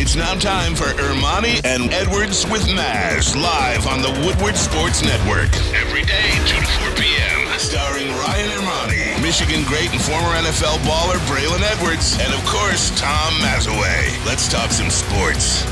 It's now time for Ermanni and Edwards with Maz, live on the Woodward Sports Network. Every day, 2 to 4 p.m. Starring Ryan Ermanni, Michigan great and former NFL baller Braylon Edwards, and of course, Tom Mazawey. Let's talk some sports.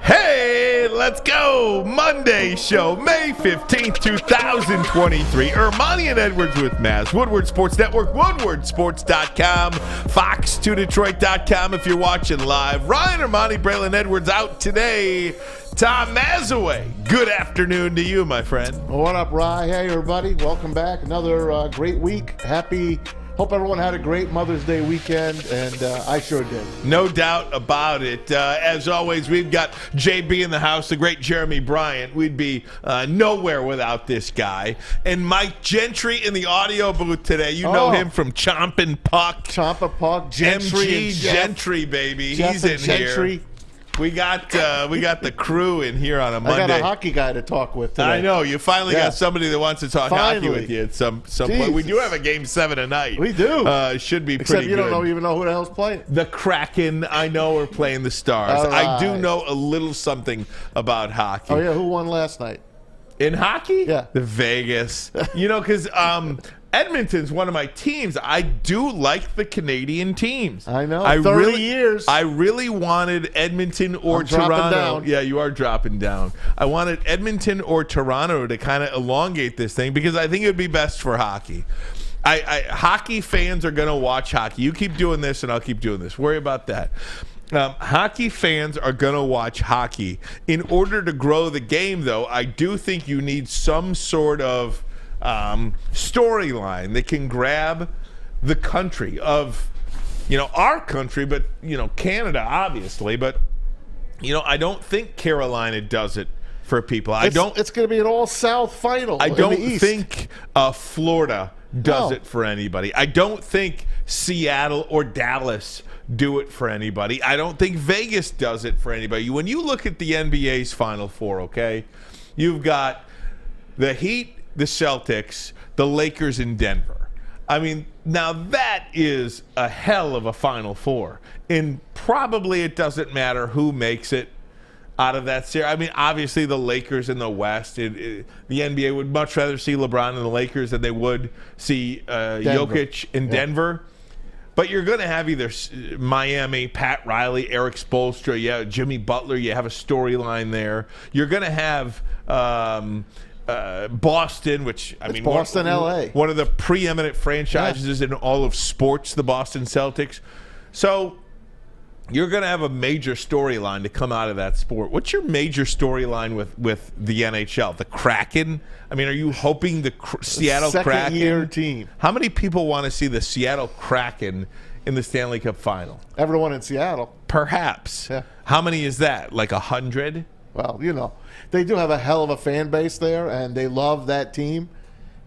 Hey, let's go! Monday show, May 15th, 2023. Ermanni and Edwards with Maz. Woodward Sports Network, woodwardsports.com, fox2detroit.com if you're watching live. Ryan Ermanni, Braylon Edwards out today. Tom Mazawey, good afternoon to you, my friend. What up, Rye? Hey, everybody. Welcome back. Another great week. Hope everyone had a great Mother's Day weekend, and I sure did. No doubt about it. As always, we've got JB in the house, the great Jeremy Bryant. We'd be nowhere without this guy. And Mike Gentry in the audio booth today. You know him from Chompin' Puck. Gentry. MG Gentry, baby. Jeff He's in Gentry. here. We got the crew in here on a Monday. I got a hockey guy to talk with today. I know. You finally got somebody that wants to talk hockey with you at some point. We do have a Game 7 tonight. We do. Should be Except pretty you good. don't even know who the hell's playing. The Kraken, I know, are playing the Stars. All I do right. know a little something about hockey. Oh, yeah, who won last night? In hockey? Yeah. The Vegas. Because Edmonton's one of my teams. I do like the Canadian teams. I know. 30 years. I really wanted Edmonton or I'm dropping Toronto. down. Yeah, you are dropping down. I wanted Edmonton or Toronto to kind of elongate this thing because I think it would be best for hockey. Hockey fans are going to watch hockey. You keep doing this and I'll keep doing this. Worry about that. Hockey fans are going to watch hockey. In order to grow the game, though, I do think you need some sort of storyline that can grab the country of, our country, but, Canada, obviously. But, I don't think Carolina does it for people. It's going to be an all-South final. I don't in the East. think Florida does it for anybody. I don't think Seattle or Dallas do it for anybody. I don't think Vegas does it for anybody. When you look at the NBA's Final Four, okay, you've got the Heat, the Celtics, the Lakers, and Denver. I mean, now that is a hell of a Final Four. And probably it doesn't matter who makes it out of that series. I mean, obviously the Lakers in the West, the NBA would much rather see LeBron and the Lakers than they would see Jokic in Denver. But you're going to have either Miami, Pat Riley, Eric Spoelstra, Jimmy Butler. You have a storyline there. You're going to have Boston, which Boston, LA, one of the preeminent franchises in all of sports, the Boston Celtics. So you're going to have a major storyline to come out of that sport. What's your major storyline with the NHL? The Kraken? I mean, are you hoping the Seattle Kraken? Second-year team. How many people want to see the Seattle Kraken in the Stanley Cup final? Everyone in Seattle. Perhaps. Yeah. How many is that? Like 100? Well, they do have a hell of a fan base there, and they love that team.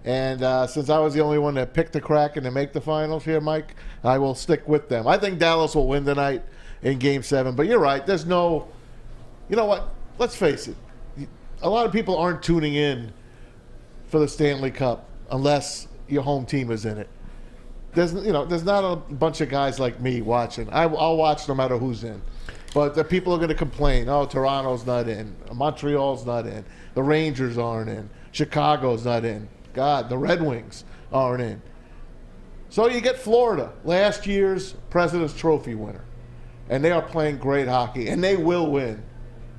And since I was the only one that picked the Kraken to make the finals here, Mike, I will stick with them. I think Dallas will win tonight in Game 7. But you're right. There's no – you know what? Let's face it. A lot of people aren't tuning in for the Stanley Cup unless your home team is in it. There's not a bunch of guys like me watching. I'll watch no matter who's in. But the people are going to complain, Toronto's not in. Montreal's not in. The Rangers aren't in. Chicago's not in. God, the Red Wings aren't in. So you get Florida, last year's President's Trophy winner. And they are playing great hockey. And they will win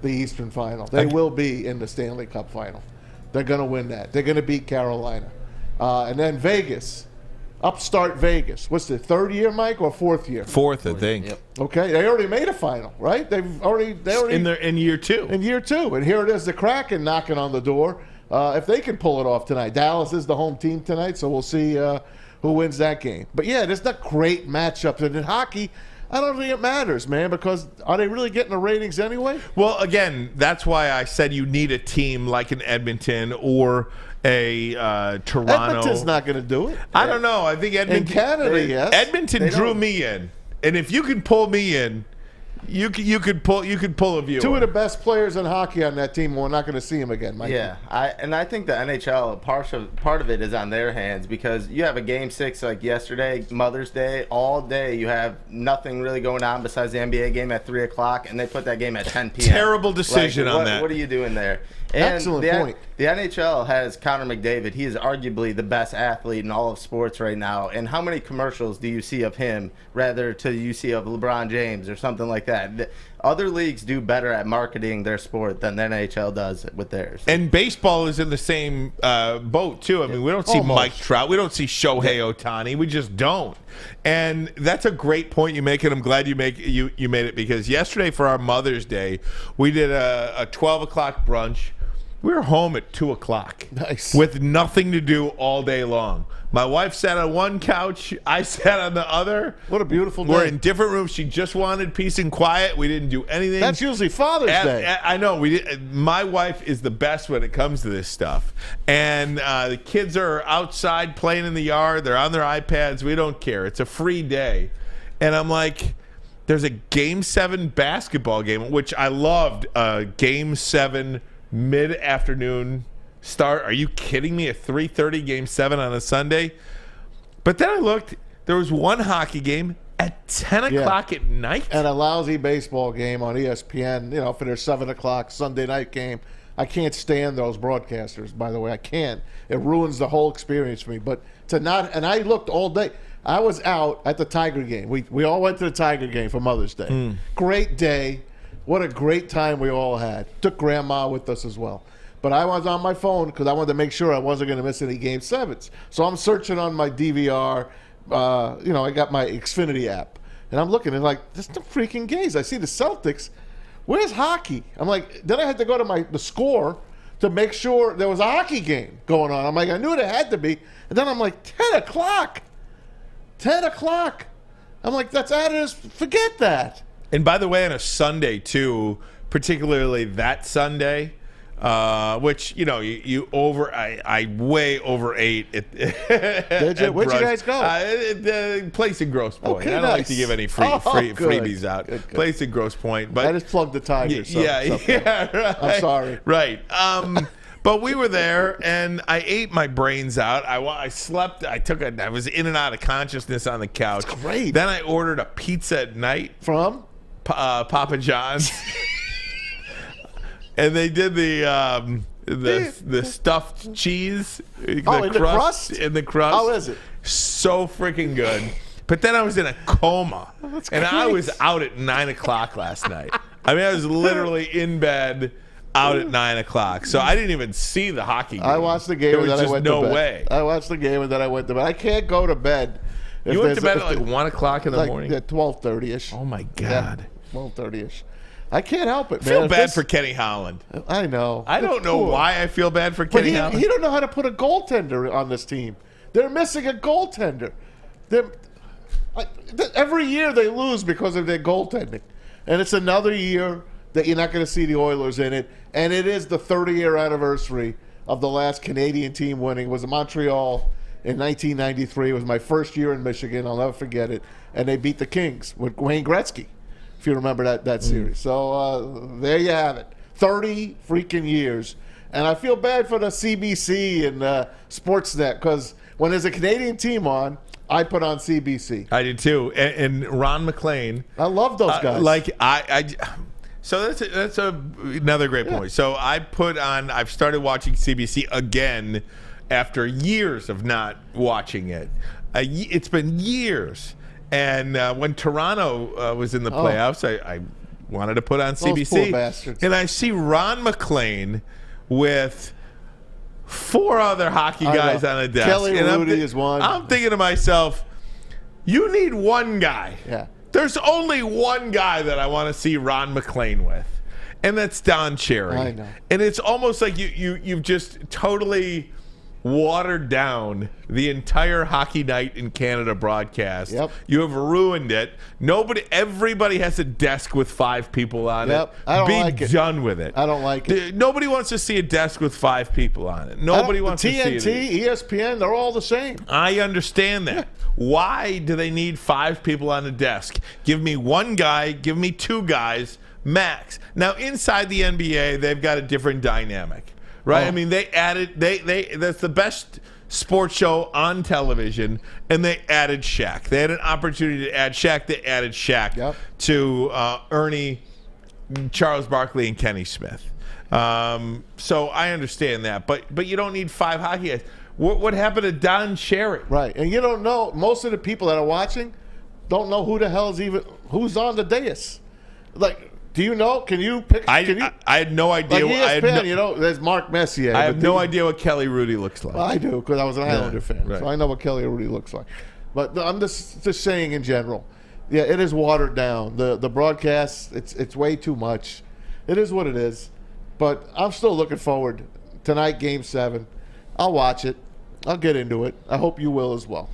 the Eastern Final. They will be in the Stanley Cup Final. They're going to win that. They're going to beat Carolina. And then Vegas. Upstart Vegas. What's the third year, Mike, or fourth year? Fourth, I think. Yep. Okay, they already made a final, right? They already in year two. In year two, and here it is, the Kraken knocking on the door. If they can pull it off tonight, Dallas is the home team tonight, so we'll see who wins that game. But yeah, there's not great matchups, and in hockey, I don't think it matters, man, because are they really getting the ratings anyway? Well, again, that's why I said you need a team like an Edmonton or a Toronto. Edmonton's not going to do it. I don't know. I think Edmonton. In Canada, yes. Edmonton drew me in. And if you can pull me in, You could pull a viewer. Two of the best players in hockey on that team. We're not going to see them again, Mike. Yeah, I think the NHL part of it is on their hands because you have a Game 6 like yesterday, Mother's Day, all day you have nothing really going on besides the NBA game at 3 o'clock, and they put that game at 10 p.m. Terrible decision on that. What are you doing there? And Excellent point. The NHL has Connor McDavid. He is arguably the best athlete in all of sports right now. And how many commercials do you see of him rather to you see of LeBron James or something like that? Other leagues do better at marketing their sport than the NHL does with theirs. And baseball is in the same boat, too. I mean, we don't see Mike Trout. We don't see Shohei Ohtani. We just don't. And that's a great point you make, and I'm glad you made it because yesterday for our Mother's Day, we did a 12 o'clock brunch. We were home at 2 o'clock. Nice. With nothing to do all day long. My wife sat on one couch. I sat on the other. What a beautiful day. We're in different rooms. She just wanted peace and quiet. We didn't do anything. That's usually Father's Day. I know. My wife is the best when it comes to this stuff. And the kids are outside playing in the yard. They're on their iPads. We don't care. It's a free day. And I'm like, there's a Game 7 basketball game, which I loved. Game 7 mid-afternoon start. Are you kidding me? A 3:30 Game 7 on a Sunday? But then I looked. There was one hockey game at 10 o'clock at night. And a lousy baseball game on ESPN, for their 7 o'clock Sunday night game. I can't stand those broadcasters, by the way. I can't. It ruins the whole experience for me. But and I looked all day. I was out at the Tiger game. We all went to the Tiger game for Mother's Day. Great day. What a great time we all had. Took Grandma with us as well. But I was on my phone because I wanted to make sure I wasn't going to miss any Game 7s. So I'm searching on my DVR. I got my Xfinity app. And I'm looking and like, there's no freaking games. I see the Celtics. Where's hockey? I'm like, then I had to go to the score to make sure there was a hockey game going on. I'm like, I knew it had to be. And then I'm like, 10 o'clock. 10 o'clock. I'm like, that's out of this. Forget that. And by the way, on a Sunday, too, particularly that Sunday, which, I way overate it. Did you? Where'd you guys go? The place in Grosse Pointe. Okay, I don't like to give any freebies out. Good. Place in Grosse Pointe. But I just plugged the Tigers. Right. I'm sorry. Right. But we were there, and I ate my brains out. I slept. I was in and out of consciousness on the couch. That's great. Then I ordered a pizza at night. From? Papa John's. And they did the stuffed cheese. In the crust? In the crust. How is it? So freaking good. But then I was in a coma. And I was out at 9 o'clock last night. I mean, I was literally in bed out at 9 o'clock. So I didn't even see the hockey game. I watched the game and then I went to bed. There was just no way. I watched the game and then I went to bed. I can't go to bed. You went to bed at like 1 o'clock in the morning? Yeah, 12:30-ish. Oh, my God. Yeah, 12:30-ish. I can't help it, man. I feel bad for Kenny Holland. I know. I don't know why I feel bad for Kenny Holland. He don't know how to put a goaltender on this team. They're missing a goaltender. Every year they lose because of their goaltending. And it's another year that you're not going to see the Oilers in it. And it is the 30-year anniversary of the last Canadian team winning. It was Montreal in 1993. It was my first year in Michigan. I'll never forget it. And they beat the Kings with Wayne Gretzky, if you remember that series. So there you have it. 30 freaking years. And I feel bad for the CBC and Sportsnet because when there's a Canadian team on, I put on CBC. I did too. And Ron McLean. I love those guys. So that's another great point. So I've started watching CBC again after years of not watching it. It's been years. And when Toronto was in the playoffs, I wanted to put on CBC. Those poor bastards. And I see Ron McLean with 4 other hockey guys on a desk. Kelly Rudy is one. I'm thinking to myself, you need one guy. Yeah. There's only one guy that I want to see Ron McLean with, and that's Don Cherry. I know. And it's almost like you've just totally watered down the entire Hockey Night in Canada broadcast. Yep. You have ruined it. Everybody has a desk with 5 people on Yep. it. I don't Be like it. done with it. I don't like it. Nobody wants to see a desk with 5 people on it. Nobody wants to see it. TNT, ESPN, they're all the same. I understand that. Why do they need 5 people on a desk? Give me 1 guy, give me 2 guys, max. Now, inside the NBA, they've got a different dynamic, right? Oh. I mean, they added, that's the best sports show on television, and they added Shaq. They had an opportunity to add Shaq. They added Shaq to Ernie, Charles Barkley, and Kenny Smith. So I understand that, but you don't need 5 hockey guys. What happened to Don Cherry? Right, and you don't know, most of the people that are watching don't know who the hell's who's on the dais. Like, do you know? Can you pick? I had no idea. Like ESPN, there's Mark Messier. I have no idea what Kelly Rudy looks like. Well, I do, because I was an Islander fan, right. so I know what Kelly Rudy looks like. But I'm just saying in general, yeah, it is watered down. The broadcast, it's way too much. It is what it is. But I'm still looking forward tonight, Game 7. I'll watch it. I'll get into it. I hope you will as well.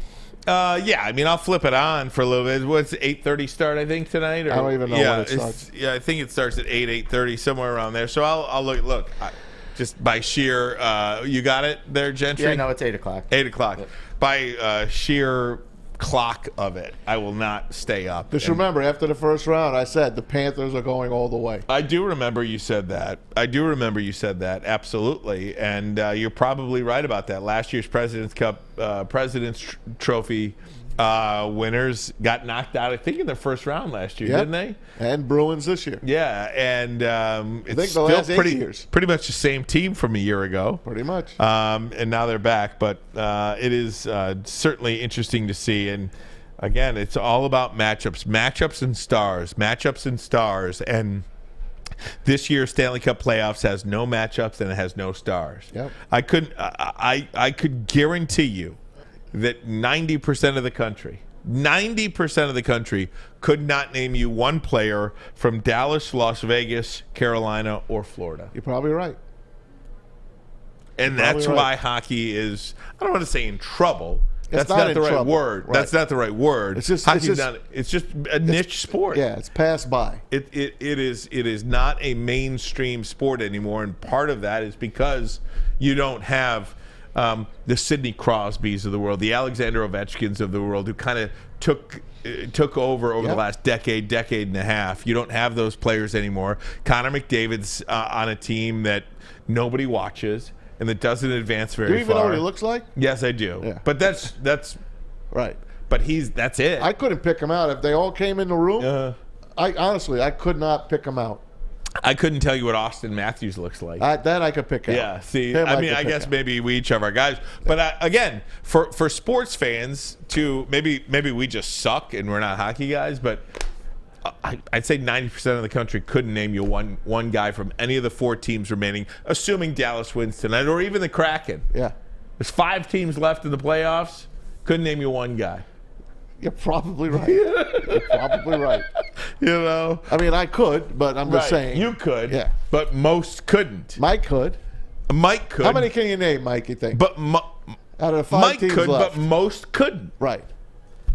Yeah, I mean, I'll flip it on for a little bit. What's 8:30 start, I think, tonight? Or, I don't even know when it starts. Yeah, I think it starts at 8:30, somewhere around there. So I'll look. Just by sheer, you got it there, Gentry? Yeah, no, it's 8 o'clock. 8 o'clock. Yep. By sheer clock of it, I will not stay up. Just remember, after the first round, I said the Panthers are going all the way. I do remember you said that. Absolutely. And you're probably right about that. Last year's President's Cup, President's Trophy winners got knocked out, I think, in the first round last year, didn't they? And Bruins this year. Yeah, and it's the still last 8 years. pretty much the same team from a year ago. Pretty much. And now they're back. But it is certainly interesting to see. And, again, it's all about matchups and stars. And this year's Stanley Cup playoffs has no matchups and it has no stars. Yep. I could guarantee you that 90% of the country could not name you one player from Dallas, Las Vegas, Carolina, or Florida. You're probably right. And that's why hockey is, I don't want to say in trouble. That's not not in the right trouble. word. Right. That's not the right word. It's just- Hockey's it's just- it's just a niche sport. Yeah, it's passed by. It is not a mainstream sport anymore, and part of that is because you don't have the Sidney Crosbys of the world, the Alexander Ovechkins of the world, who kind of took over the last decade and a half. You don't have those players anymore. Connor McDavid's on a team that nobody watches and that doesn't advance very far. Do you even know what he looks like? Yes, I do. Yeah. But that's right. But that's it. I couldn't pick him out if they all came in the room. I could not pick him out. I couldn't tell you what Austin Matthews looks like. That I could pick out. Yeah, see, Him I mean, could I pick guess out. maybe we each have our guys. But again, for sports fans, maybe we just suck and we're not hockey guys, but I'd say 90% of the country couldn't name you one guy from any of the 4 teams remaining, assuming Dallas wins tonight, or even the Kraken. Yeah. There's 5 teams left in the playoffs. Couldn't name you one guy. You're probably right. You're probably right. You know? I mean, I could, but I'm just saying. You could, Yeah. but most couldn't. Mike could. Mike could. How many can you name, Mike, you think? But out of the 5 Mike teams could, left. but most couldn't. Right.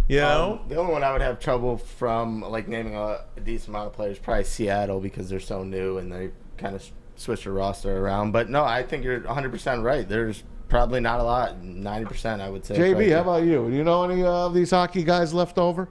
You know? The only one I would have trouble from, like, naming a decent amount of players, probably Seattle, because they're so new and they kind of switch their roster around. But no, I think you're 100% right. There's probably not a lot. 90%, I would say. JB, how about you? Do you know any of these hockey guys left over?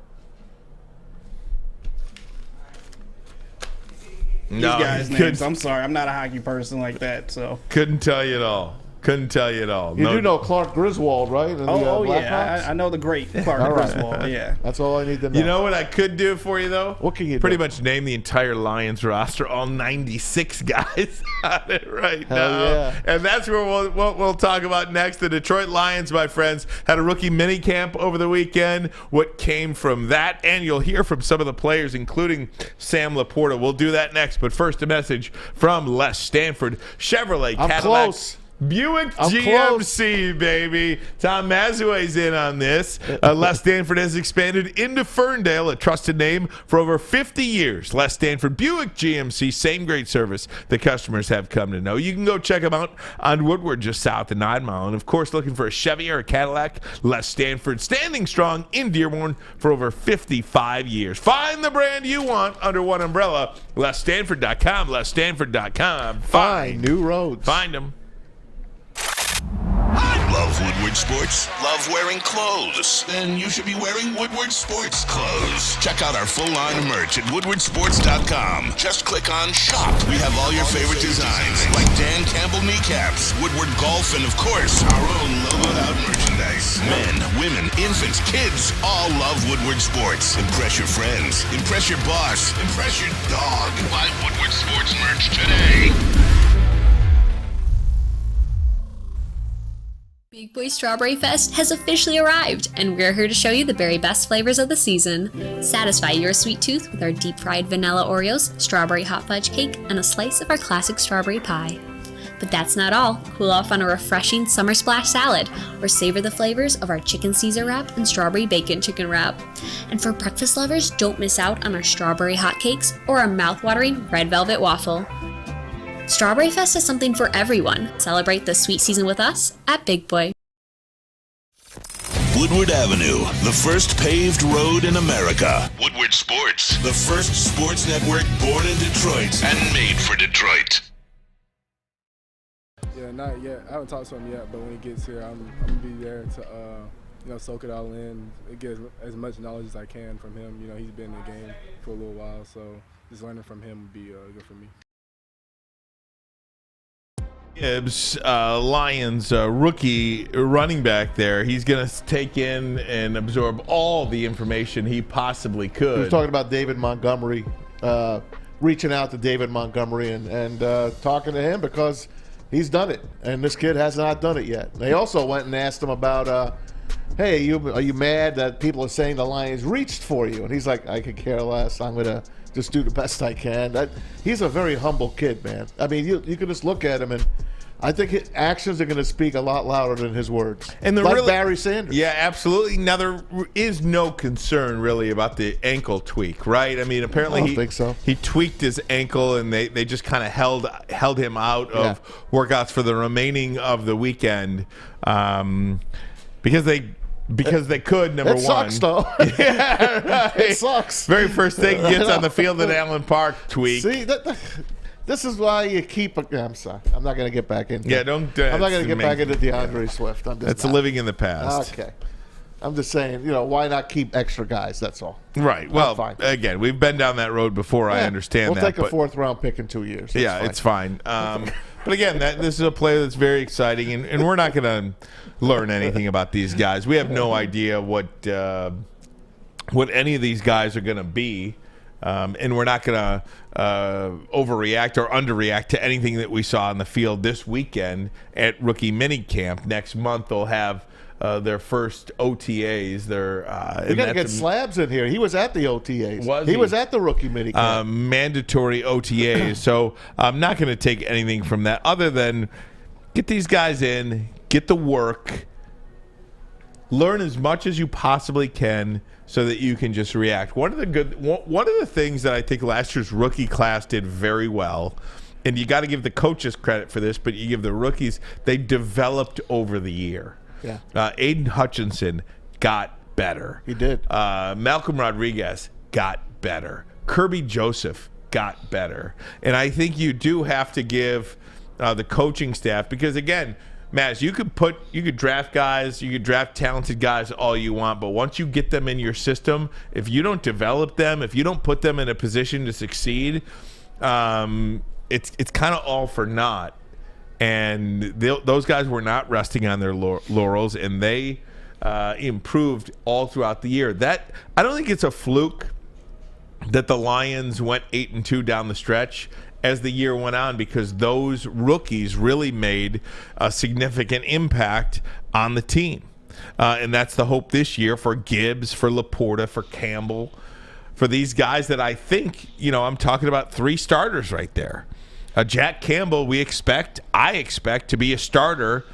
These guys' names. I'm sorry, I'm not a hockey person like that. So couldn't tell you at all. You do know Clark Griswold, right? And yeah, I know the great Clark Griswold. Yeah, that's all I need to know. You know what I could do for you though? What can you pretty do? much name the entire Lions roster, all 96 guys on it right Hell now. yeah. And that's where we'll talk about next. The Detroit Lions, my friends, had a rookie mini camp over the weekend. What came from that, and you'll hear from some of the players, including Sam Laporta. We'll do that next. But first, a message from Les Stanford Chevrolet I'm Cadillac. close. Buick I'm GMC, baby. Tom Mazawey's in on this. Les Stanford has expanded into Ferndale, a trusted name for over 50 years. Les Stanford Buick GMC, same great service the customers have come to know. You can go check them out on Woodward, just south of 9 Mile. And, of course, looking for a Chevy or a Cadillac, Les Stanford, standing strong in Dearborn for over 55 years. Find the brand you want under one umbrella. LesStanford.com, LesStanford.com. Find new roads. Find them. Love Woodward Sports? Love wearing clothes? Then you should be wearing Woodward Sports clothes. Check out our full line of merch at woodwardsports.com. Just click on Shop. We have all your favorite designs, like Dan Campbell kneecaps, Woodward Golf, and of course, our own logoed out merchandise. Men, women, infants, kids all love Woodward Sports. Impress your friends. Impress your boss. Impress your dog. Buy Woodward Sports merch today. Big Boy Strawberry Fest has officially arrived, and we're here to show you the very best flavors of the season. Satisfy your sweet tooth with our deep-fried vanilla Oreos, strawberry hot fudge cake, and a slice of our classic strawberry pie. But that's not all. Cool off on a refreshing summer splash salad, or savor the flavors of our chicken Caesar wrap and strawberry bacon chicken wrap. And for breakfast lovers, don't miss out on our strawberry hotcakes or our mouth-watering red velvet waffle. Strawberry Fest is something for everyone. Celebrate the sweet season with us at Big Boy. Woodward Avenue, the first paved road in America. Woodward Sports, the first sports network born in Detroit and made for Detroit. Yeah, not yet. I haven't talked to him yet, but when he gets here, I'm gonna be there to soak it all in, get as much knowledge as I can from him. He's been in the game for a little while, so just learning from him would be good for me. Gibbs, Lions rookie running back there. He's going to take in and absorb all the information he possibly could. He was talking about David Montgomery, reaching out to David Montgomery and talking to him because he's done it, and this kid has not done it yet. They also went and asked him about, hey, are you mad that people are saying the Lions reached for you? And he's like, I could care less. I'm going to just do the best I can. He's a very humble kid, man. I mean, you can just look at him, and I think his actions are going to speak a lot louder than his words. And like Barry Sanders. Yeah, absolutely. Now, there is no concern really about the ankle tweak, right? I mean, apparently I don't think so. He tweaked his ankle, and they just kind of held him out of workouts for the remaining of the weekend because they could, number one. It sucks, though. Yeah, right. It sucks. Very first thing he gets on the field at Allen Park, tweak. See, this is why you keep. I'm sorry. I'm not going to get back into. Yeah, don't. I'm not going to get back into DeAndre Swift. That's living in the past. Okay. I'm just saying, why not keep extra guys? That's all. Right. Well, again, we've been down that road before. I understand that. We'll take a fourth-round pick in 2 years. It's fine. But again, this is a player that's very exciting, and we're not going to learn anything about these guys. We have no idea what any of these guys are going to be, and we're not going to overreact or underreact to anything that we saw on the field this weekend at rookie minicamp. Next month, they'll have their first OTAs. We got to get Slabs in here. He was at the OTAs. He was at the rookie minicamp. Mandatory OTAs. So I'm not going to take anything from that other than get these guys in, get the work, learn as much as you possibly can so that you can just react. One of the things that I think last year's rookie class did very well, and you got to give the coaches credit for this, but you give the rookies, they developed over the year. Yeah. Aiden Hutchinson got better. He did. Malcolm Rodriguez got better. Kirby Joseph got better. And I think you do have to give the coaching staff, because again, Maz, you could draft guys, you could draft talented guys all you want, but once you get them in your system, if you don't develop them, if you don't put them in a position to succeed, it's kind of all for naught. And those guys were not resting on their laurels, and they improved all throughout the year. I don't think it's a fluke that the Lions went 8-2 down the stretch as the year went on, because those rookies really made a significant impact on the team. And that's the hope this year for Gibbs, for Laporta, for Campbell, for these guys that I think, I'm talking about 3 starters right there. Jack Campbell, I expect to be a starter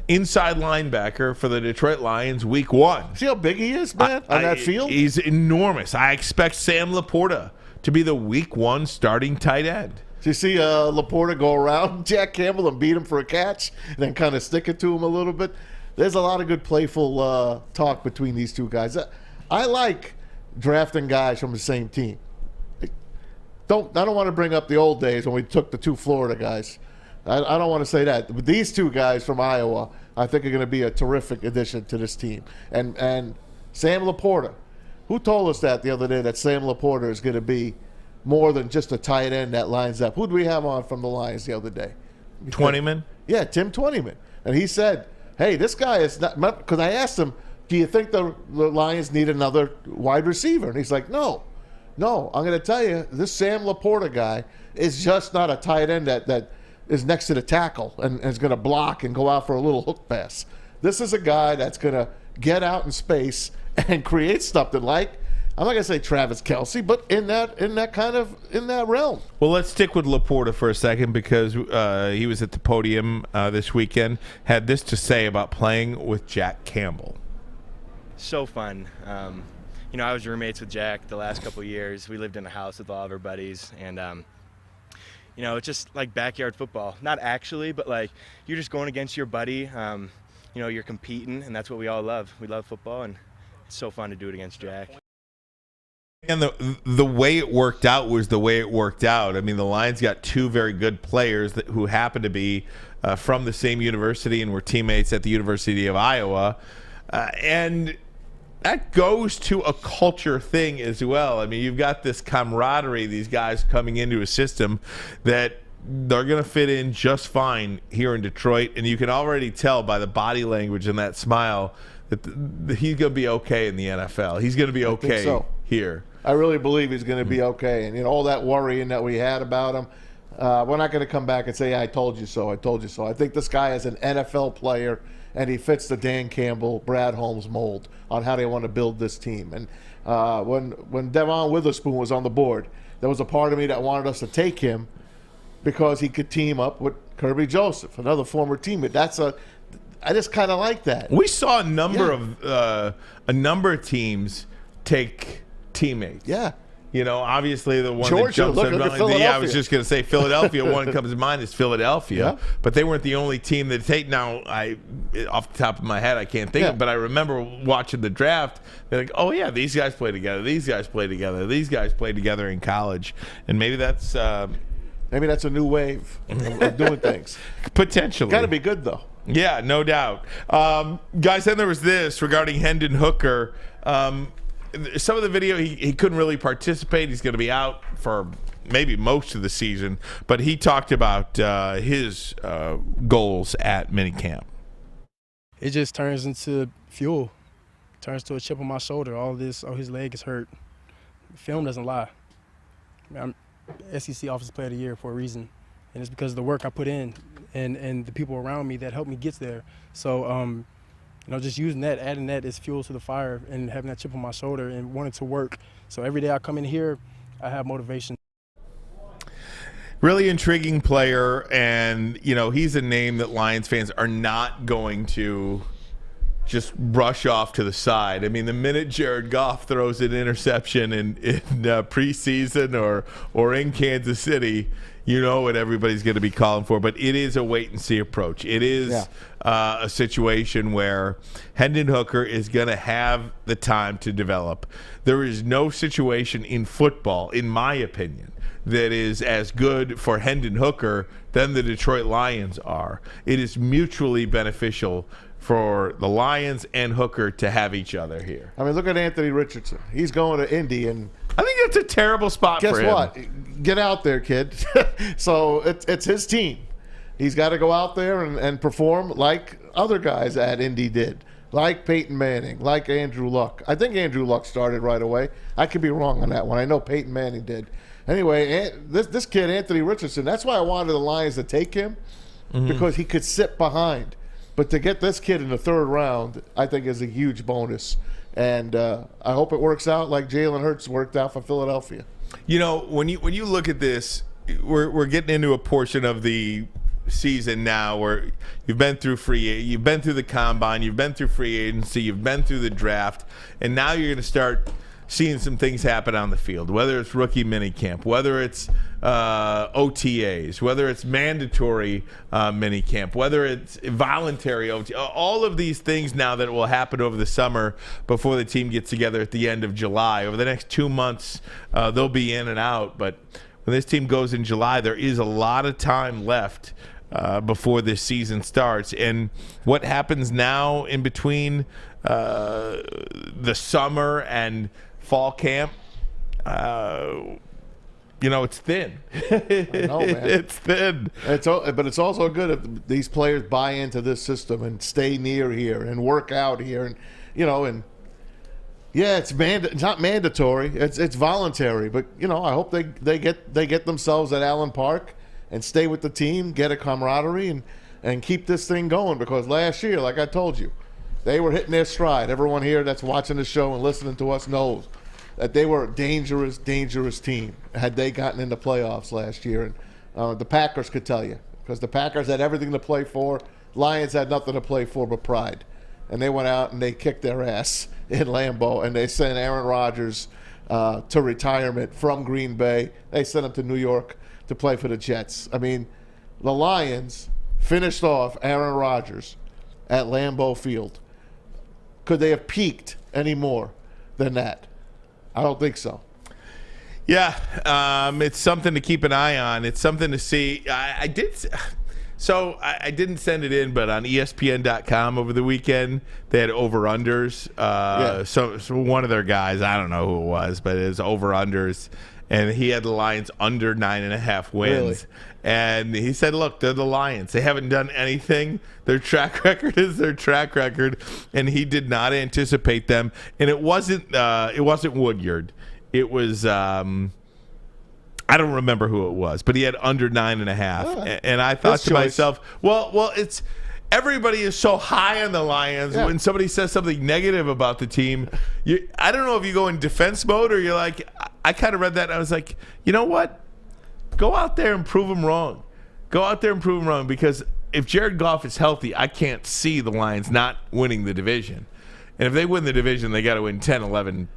inside linebacker for the Detroit Lions week 1. See how big he is, man, on that field? He's enormous. I expect Sam Laporta to be the week 1 starting tight end. So you see Laporta go around Jack Campbell and beat him for a catch and then kind of stick it to him a little bit. There's a lot of good playful talk between these two guys. I like drafting guys from the same team. I don't want to bring up the old days when we took the 2 Florida guys. I don't want to say that. But these 2 guys from Iowa, I think, are going to be a terrific addition to this team. And Sam Laporta, who told us that the other day, that Sam Laporta is going to be more than just a tight end that lines up? Who did we have on from the Lions the other day? Twentyman? Yeah, Tim Twentyman. And he said, hey, this guy is not – because I asked him, do you think the Lions need another wide receiver? And he's like, no, I'm going to tell you, this Sam Laporta guy is just not a tight end that is next to the tackle and is going to block and go out for a little hook pass. This is a guy that's going to get out in space and create something like, I'm not going to say Travis Kelce, but in that realm. Well, let's stick with Laporta for a second because he was at the podium this weekend, had this to say about playing with Jack Campbell. So fun. I was roommates with Jack the last couple of years. We lived in a house with all of our buddies, and it's just like backyard football. Not actually, but like you're just going against your buddy. You're competing, and that's what we all love. We love football, and it's so fun to do it against Jack. And the way it worked out was the way it worked out. I mean, the Lions got 2 very good players who happened to be from the same university and were teammates at the University of Iowa. And that goes to a culture thing as well. I mean, you've got this camaraderie, these guys coming into a system that they're going to fit in just fine here in Detroit. And you can already tell by the body language and that smile that he's going to be okay in the NFL. He's going to be okay here. I really believe he's going to be okay. And all that worrying that we had about him, we're not going to come back and say, I told you so. I think this guy is an NFL player, and he fits the Dan Campbell, Brad Holmes mold on how they want to build this team. And when Devon Witherspoon was on the board, there was a part of me that wanted us to take him because he could team up with Kirby Joseph, another former teammate. I just kind of like that. We saw a number of teams take teammates. Yeah. Obviously the one Georgia, that jumps look at Philadelphia. I was just going to say Philadelphia. One that comes to mind is Philadelphia. Yeah. But they weren't the only team that take. Now, off the top of my head, I can't think of it, but I remember watching the draft. They're like, oh, yeah, these guys play together. These guys play together. These guys played together in college. And maybe that's a new wave of doing things. Potentially. Got to be good, though. Yeah, no doubt. Guys, then there was this regarding Hendon Hooker. Some of the video, he couldn't really participate. He's going to be out for maybe most of the season. But he talked about his goals at minicamp. It just turns into fuel. Turns to a chip on my shoulder. All this, his leg is hurt. Film doesn't lie. I'm SEC Offensive Player of the Year for a reason. And it's because of the work I put in and the people around me that helped me get there. So, just using that, adding that as fuel to the fire and having that chip on my shoulder and wanting to work. So every day I come in here, I have motivation. Really intriguing player, and, he's a name that Lions fans are not going to just brush off to the side. I mean, the minute Jared Goff throws an interception in preseason or in Kansas City, you know what everybody's going to be calling for. But it is a wait-and-see approach. It is a situation where Hendon Hooker is going to have the time to develop. There is no situation in football, in my opinion, that is as good for Hendon Hooker than the Detroit Lions are. It is mutually beneficial for the Lions and Hooker to have each other here. I mean, look at Anthony Richardson. He's going to Indy, and I think that's a terrible spot for him. Guess what? Get out there, kid. So it's his team. He's got to go out there and perform like other guys at Indy did, like Peyton Manning, like Andrew Luck. I think Andrew Luck started right away. I could be wrong on that one. I know Peyton Manning did. Anyway, this kid, Anthony Richardson, that's why I wanted the Lions to take him, because he could sit behind. But to get this kid in the third round, I think is a huge bonus. And I hope it works out like Jalen Hurts worked out for Philadelphia. When you look at this, we're getting into a portion of the season now where you've been through the combine, you've been through free agency, you've been through the draft, and now you're going to start seeing some things happen on the field, whether it's rookie minicamp, whether it's OTAs, whether it's mandatory minicamp, whether it's voluntary OTA, all of these things now that will happen over the summer before the team gets together at the end of July. Over the next 2 months, they'll be in and out, but when this team goes in July, there is a lot of time left before this season starts. And what happens now in between the summer and fall camp, it's thin. I know, man. It's thin. But it's also good if these players buy into this system and stay near here and work out here, and yeah, it's not mandatory. It's voluntary, but I hope they get themselves at Allen Park and stay with the team, get a camaraderie, and keep this thing going. Because last year, like I told you, they were hitting their stride. Everyone here that's watching the show and listening to us knows that they were a dangerous, dangerous team had they gotten into playoffs last year. And the Packers could tell you, because the Packers had everything to play for. Lions had nothing to play for but pride. And they went out and they kicked their ass in Lambeau, and they sent Aaron Rodgers to retirement from Green Bay. They sent him to New York to play for the Jets. I mean, the Lions finished off Aaron Rodgers at Lambeau Field. Could they have peaked any more than that? I don't think so. Yeah, it's something to keep an eye on. It's something to see. I didn't send it in, but on ESPN.com over the weekend, they had over-unders. So one of their guys, I don't know who it was, but it was over-unders, and he had the Lions under 9.5 wins. Really? And he said, look, they're the Lions. They haven't done anything. Their track record is their track record, and he did not anticipate them. And it wasn't Woodward. It was I don't remember who it was, but he had under 9.5. And I thought to myself, well, it's everybody is so high on the Lions. When somebody says something negative about the team, I don't know if you go in defense mode or you're like, I kind of read that and I was like, you know what? Go out there and prove them wrong. Go out there and prove them wrong, because if Jared Goff is healthy, I can't see the Lions not winning the division. And if they win the division, they got to win 10, 11,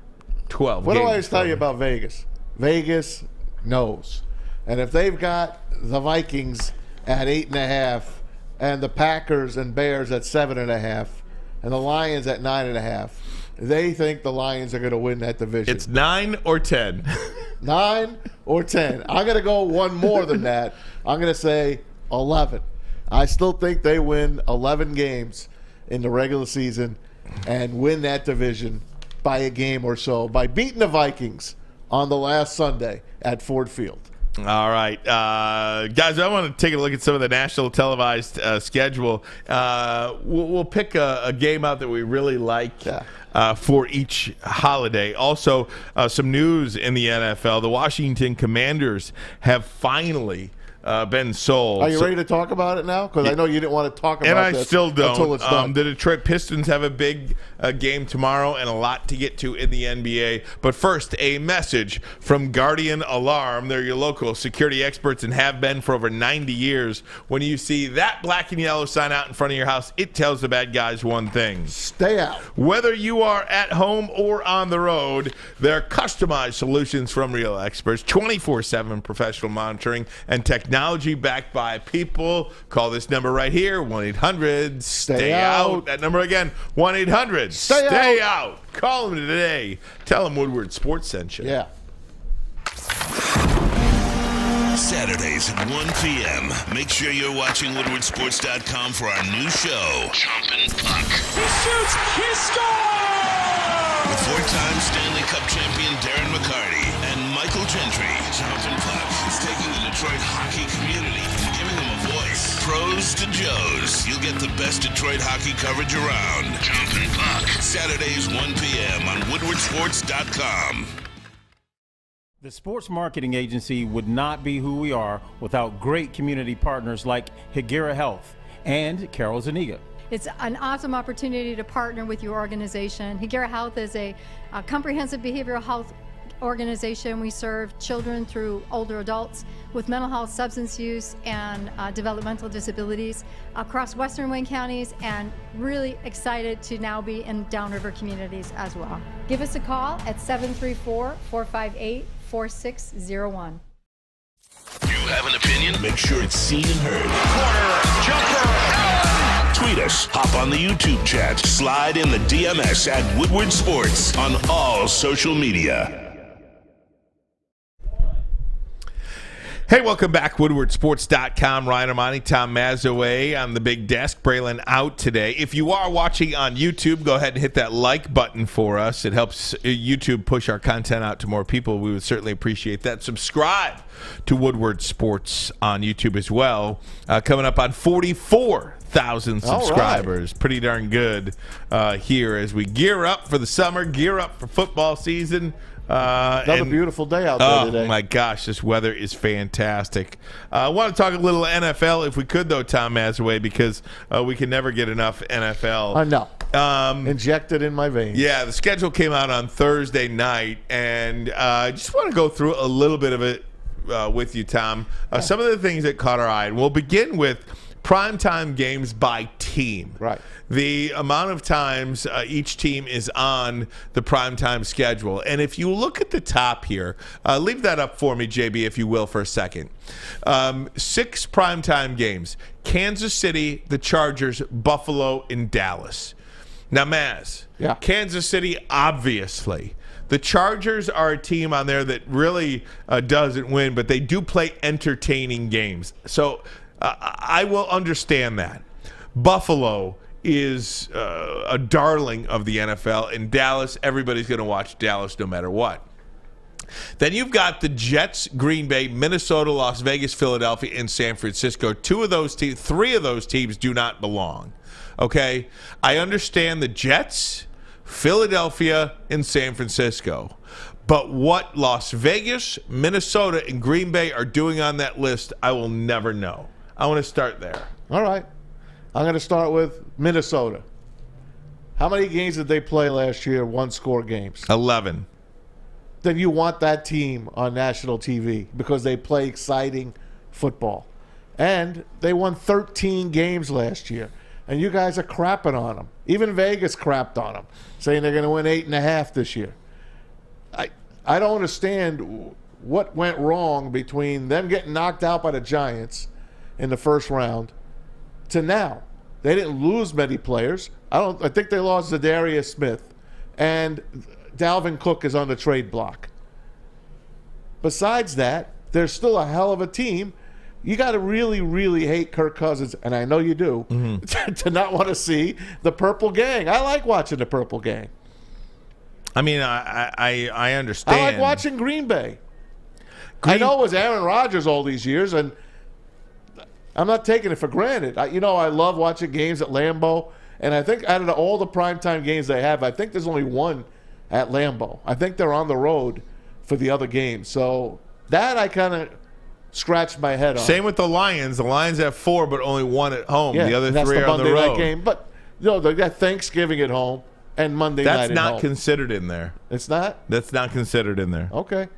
12 What games. do I always tell you about Vegas? Vegas knows. And if they've got the Vikings at 8.5 and the Packers and Bears at 7.5 and the Lions at 9.5, they think the Lions are going to win that division. It's 9 or 10. 9 or 10. I'm going to go one more than that. I'm going to say 11. I still think they win 11 games in the regular season and win that division by a game or so by beating the Vikings on the last Sunday at Ford Field. All right. Guys, I want to take a look at some of the national televised schedule. We'll pick a game out that we really like for each holiday. Also, some news in the NFL. The Washington Commanders have finally been sold. Are you ready to talk about it now? Because I know you didn't want to talk about it. And I still don't. Until it's done. The Detroit Pistons have a big game tomorrow and a lot to get to in the NBA. But first, a message from Guardian Alarm. They're your local security experts and have been for over 90 years. When you see that black and yellow sign out in front of your house, it tells the bad guys one thing. Stay out. Whether you are at home or on the road, they're customized solutions from real experts, 24/7 professional monitoring, and technology backed by people. Call this number right here, 1-800-STAY-OUT. That number again, 1-800-STAY-OUT. Call them today. Tell them Woodward Sports sent you. Yeah. Saturdays at 1 p.m. Make sure you're watching WoodwardSports.com for our new show, Chompin' Puck. He shoots, he scores! With four-time Stanley Cup champion Darren McCarty and Michael Gentry, Chompin' Puck is taking the Detroit hockey community and giving them a voice. Pros to Joes, you'll get the best Detroit hockey coverage around. Chompin' Puck, Saturdays 1 p.m. on WoodwardSports.com. The sports marketing agency would not be who we are without great community partners like Higuera Health and Carol Zuniga. It's an awesome opportunity to partner with your organization. Higuera Health is a comprehensive behavioral health organization. We serve children through older adults with mental health, substance use, and developmental disabilities across Western Wayne counties, and really excited to now be in downriver communities as well. Give us a call at 734-458-4601. You have an opinion? Make sure it's seen and heard. Corner, jumper, tweet us, hop on the YouTube chat, slide in the DMS at Woodward Sports on all social media. Hey, welcome back. WoodwardSports.com. Ryan Ermanni, Tom Mazawey on the big desk. Braylon out today. If you are watching on YouTube, go ahead and hit that like button for us. It helps YouTube push our content out to more people. We would certainly appreciate that. Subscribe to Woodward Sports on YouTube as well. Coming up on 44,000 subscribers. Right. Pretty darn good here as we gear up for the summer, gear up for football season. Another beautiful day out there today. Oh, my gosh, this weather is fantastic. I want to talk a little NFL if we could, though, Tom Mazawey, because we can never get enough NFL. I know. Injected in my veins. Yeah, the schedule came out on Thursday night, and I just want to go through a little bit of it with you, Tom. Some of the things that caught our eye. And we'll begin with primetime games by team. Right. The amount of times each team is on the primetime schedule. And if you look at the top here, leave that up for me, JB, if you will, for a second. 6 primetime games. Kansas City, the Chargers, Buffalo, and Dallas. Now, Maz, Kansas City, obviously. The Chargers are a team on there that really doesn't win, but they do play entertaining games. So I will understand that. Buffalo is a darling of the NFL. In Dallas, everybody's going to watch Dallas no matter what. Then you've got the Jets, Green Bay, Minnesota, Las Vegas, Philadelphia, and San Francisco. 3 of those teams do not belong. Okay? I understand the Jets, Philadelphia, and San Francisco. But what Las Vegas, Minnesota, and Green Bay are doing on that list, I will never know. I want to start there. All right. I'm going to start with Minnesota. How many games did they play last year, one-score games? 11. Then you want that team on national TV because they play exciting football. And they won 13 games last year. And you guys are crapping on them. Even Vegas crapped on them, saying they're going to win 8.5 this year. I don't understand what went wrong between them getting knocked out by the Giants in the first round to now. They didn't lose many players. I think they lost Zadarius Smith, and Dalvin Cook is on the trade block. Besides that, they're still a hell of a team. You got to really, really hate Kirk Cousins, and I know you do, to not want to see the Purple Gang. I like watching the Purple Gang. I mean, I understand. I like watching Green Bay. I know it was Aaron Rodgers all these years, and I'm not taking it for granted. I love watching games at Lambeau, and I think out of all the primetime games they have, I think there's only one at Lambeau. I think they're on the road for the other games. So that I kind of scratched my head on. Same with the Lions. The Lions have 4, but only 1 at home. Yeah, the other 3 are on the road. Night game. But they got Thanksgiving at home and Monday night at home. That's not considered in there. It's not? That's not considered in there. Okay.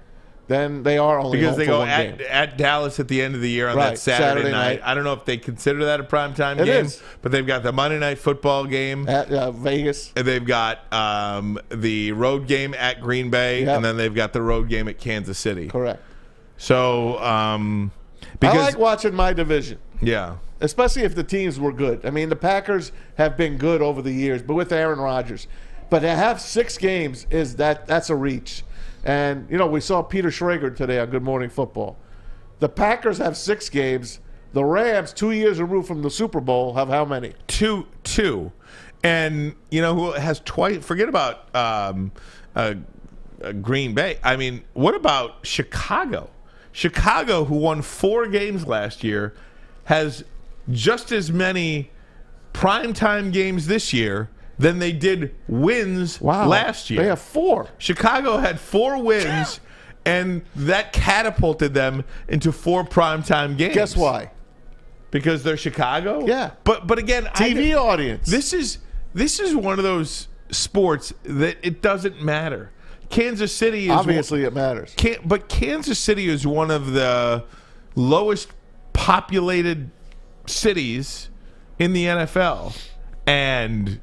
Then they are only because home they for go one game. at Dallas at the end of the year on that Saturday night. I don't know if they consider that a primetime game, is. But they've got the Monday Night Football game at Vegas, and they've got the road game at Green Bay, and then they've got the road game at Kansas City. Correct. So, because I like watching my division. Yeah. Especially if the teams were good. I mean, the Packers have been good over the years, but with Aaron Rodgers. But to have 6 games that's a reach. And, we saw Peter Schrager today on Good Morning Football. The Packers have 6 games. The Rams, 2 years removed from the Super Bowl, have how many? Two. And, who has twice – forget about Green Bay. I mean, what about Chicago? Chicago, who won 4 games last year, has just as many primetime games this year than they did wins last year. They have 4. Chicago had 4 wins, and that catapulted them into 4 primetime games. Guess why? Because they're Chicago? Yeah. But again, TV audience. This is one of those sports that it doesn't matter. Kansas City is obviously it matters. But Kansas City is one of the lowest populated cities in the NFL, and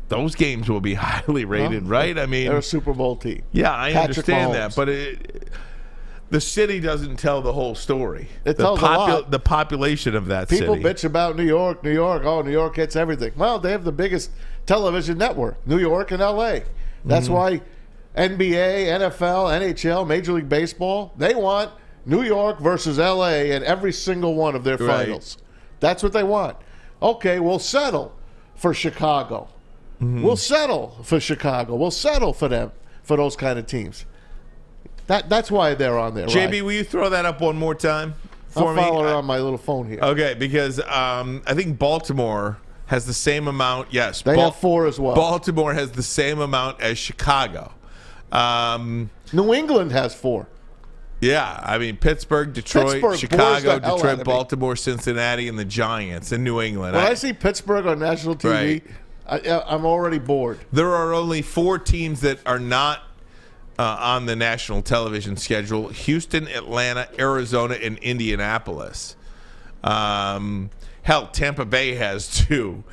those games will be highly rated, right? I mean, they're a Super Bowl team. Yeah, I Patrick understand Mahomes. that, but the city doesn't tell the whole story. It tells a lot. The population of that People city. bitch about New York. Oh, New York hits everything. Well, they have the biggest television network, New York and L.A. That's why NBA, NFL, NHL, Major League Baseball, they want New York versus L.A. in every single one of their finals. That's what they want. Okay, we'll settle for Chicago. We'll settle for Chicago. We'll settle for them, for those kind of teams. That's why they're on there. JB, right? will you throw that up one more time for I'll me? follow it on my little phone here. Okay, because I think Baltimore has the same amount. Yes, They have 4 as well. Baltimore has the same amount as Chicago. New England has 4. Yeah, I mean Pittsburgh, Detroit, Pittsburgh bores Chicago, the hell out Detroit, of me. Baltimore, Cincinnati, and the Giants in New England. When I see Pittsburgh on national TV, I'm already bored. There are only 4 teams that are not on the national television schedule: Houston, Atlanta, Arizona, and Indianapolis. Hell, Tampa Bay has 2.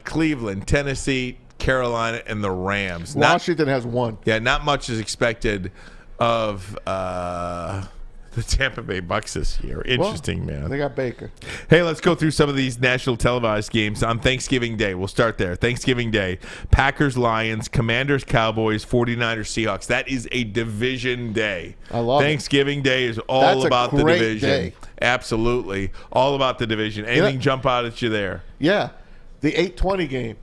Cleveland, Tennessee, Carolina, and the Rams. Washington has 1. Yeah, not much is expected of the Tampa Bay Bucks this year. Interesting, man. They got Baker. Hey, let's go through some of these national televised games on Thanksgiving Day. We'll start there. Thanksgiving Day, Packers, Lions, Commanders, Cowboys, 49ers, Seahawks. That is a division day. I love Thanksgiving Day is all That's a about the great division. day. Absolutely. All about the division. Anything jump out at you there? Yeah, the 8:20 game.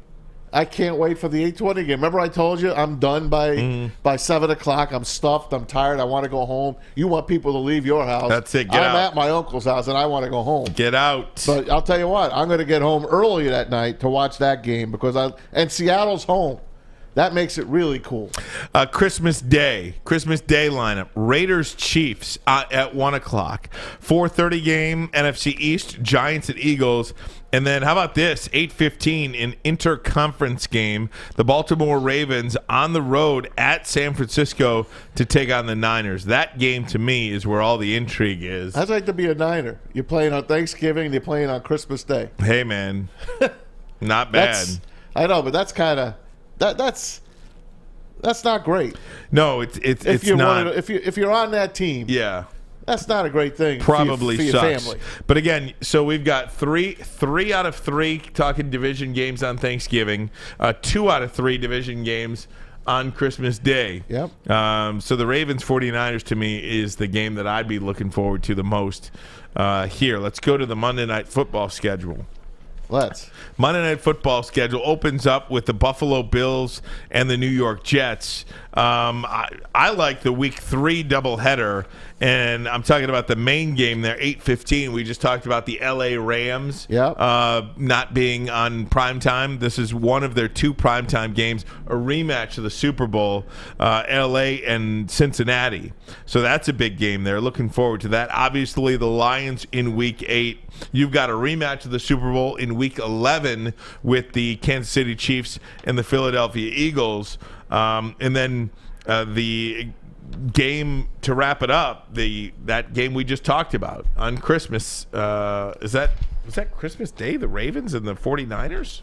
I can't wait for the 8:20 game. Remember I told you I'm done by 7 o'clock. I'm stuffed. I'm tired. I want to go home. You want people to leave your house. That's it. I'm at my uncle's house, and I want to go home. Get out. But I'll tell you what. I'm going to get home early that night to watch that game and Seattle's home. That makes it really cool. Christmas Day lineup. Raiders, Chiefs at 1 o'clock. 4:30 game, NFC East, Giants and Eagles. And then how about this? 8:15 in interconference game. The Baltimore Ravens on the road at San Francisco to take on the Niners. That game to me is where all the intrigue is. I'd like to be a Niner. You're playing on Thanksgiving. You're playing on Christmas Day. Hey, man. Not bad. I know, but that's kind of that's not great. No, it's not. If you're on that team, yeah, that's not a great thing. Probably for your sucks. family. But again, so we've got three out of 3 talking division games on Thanksgiving, 2 out of 3 division games on Christmas Day. Yep. So the Ravens 49ers to me is the game that I'd be looking forward to the most here. Let's go to the Monday Night Football schedule. Monday Night Football schedule opens up with the Buffalo Bills and the New York Jets. I like the Week 3 doubleheader, and I'm talking about the main game there, 8:15. We just talked about the L.A. Rams not being on primetime. This is one of their 2 primetime games, a rematch of the Super Bowl, L.A. and Cincinnati. So that's a big game there. Looking forward to that. Obviously, the Lions in Week 8. You've got a rematch of the Super Bowl in Week 11 with the Kansas City Chiefs and the Philadelphia Eagles. And then the game to wrap it up, that game we just talked about on Christmas. Was that Christmas Day, the Ravens and the 49ers?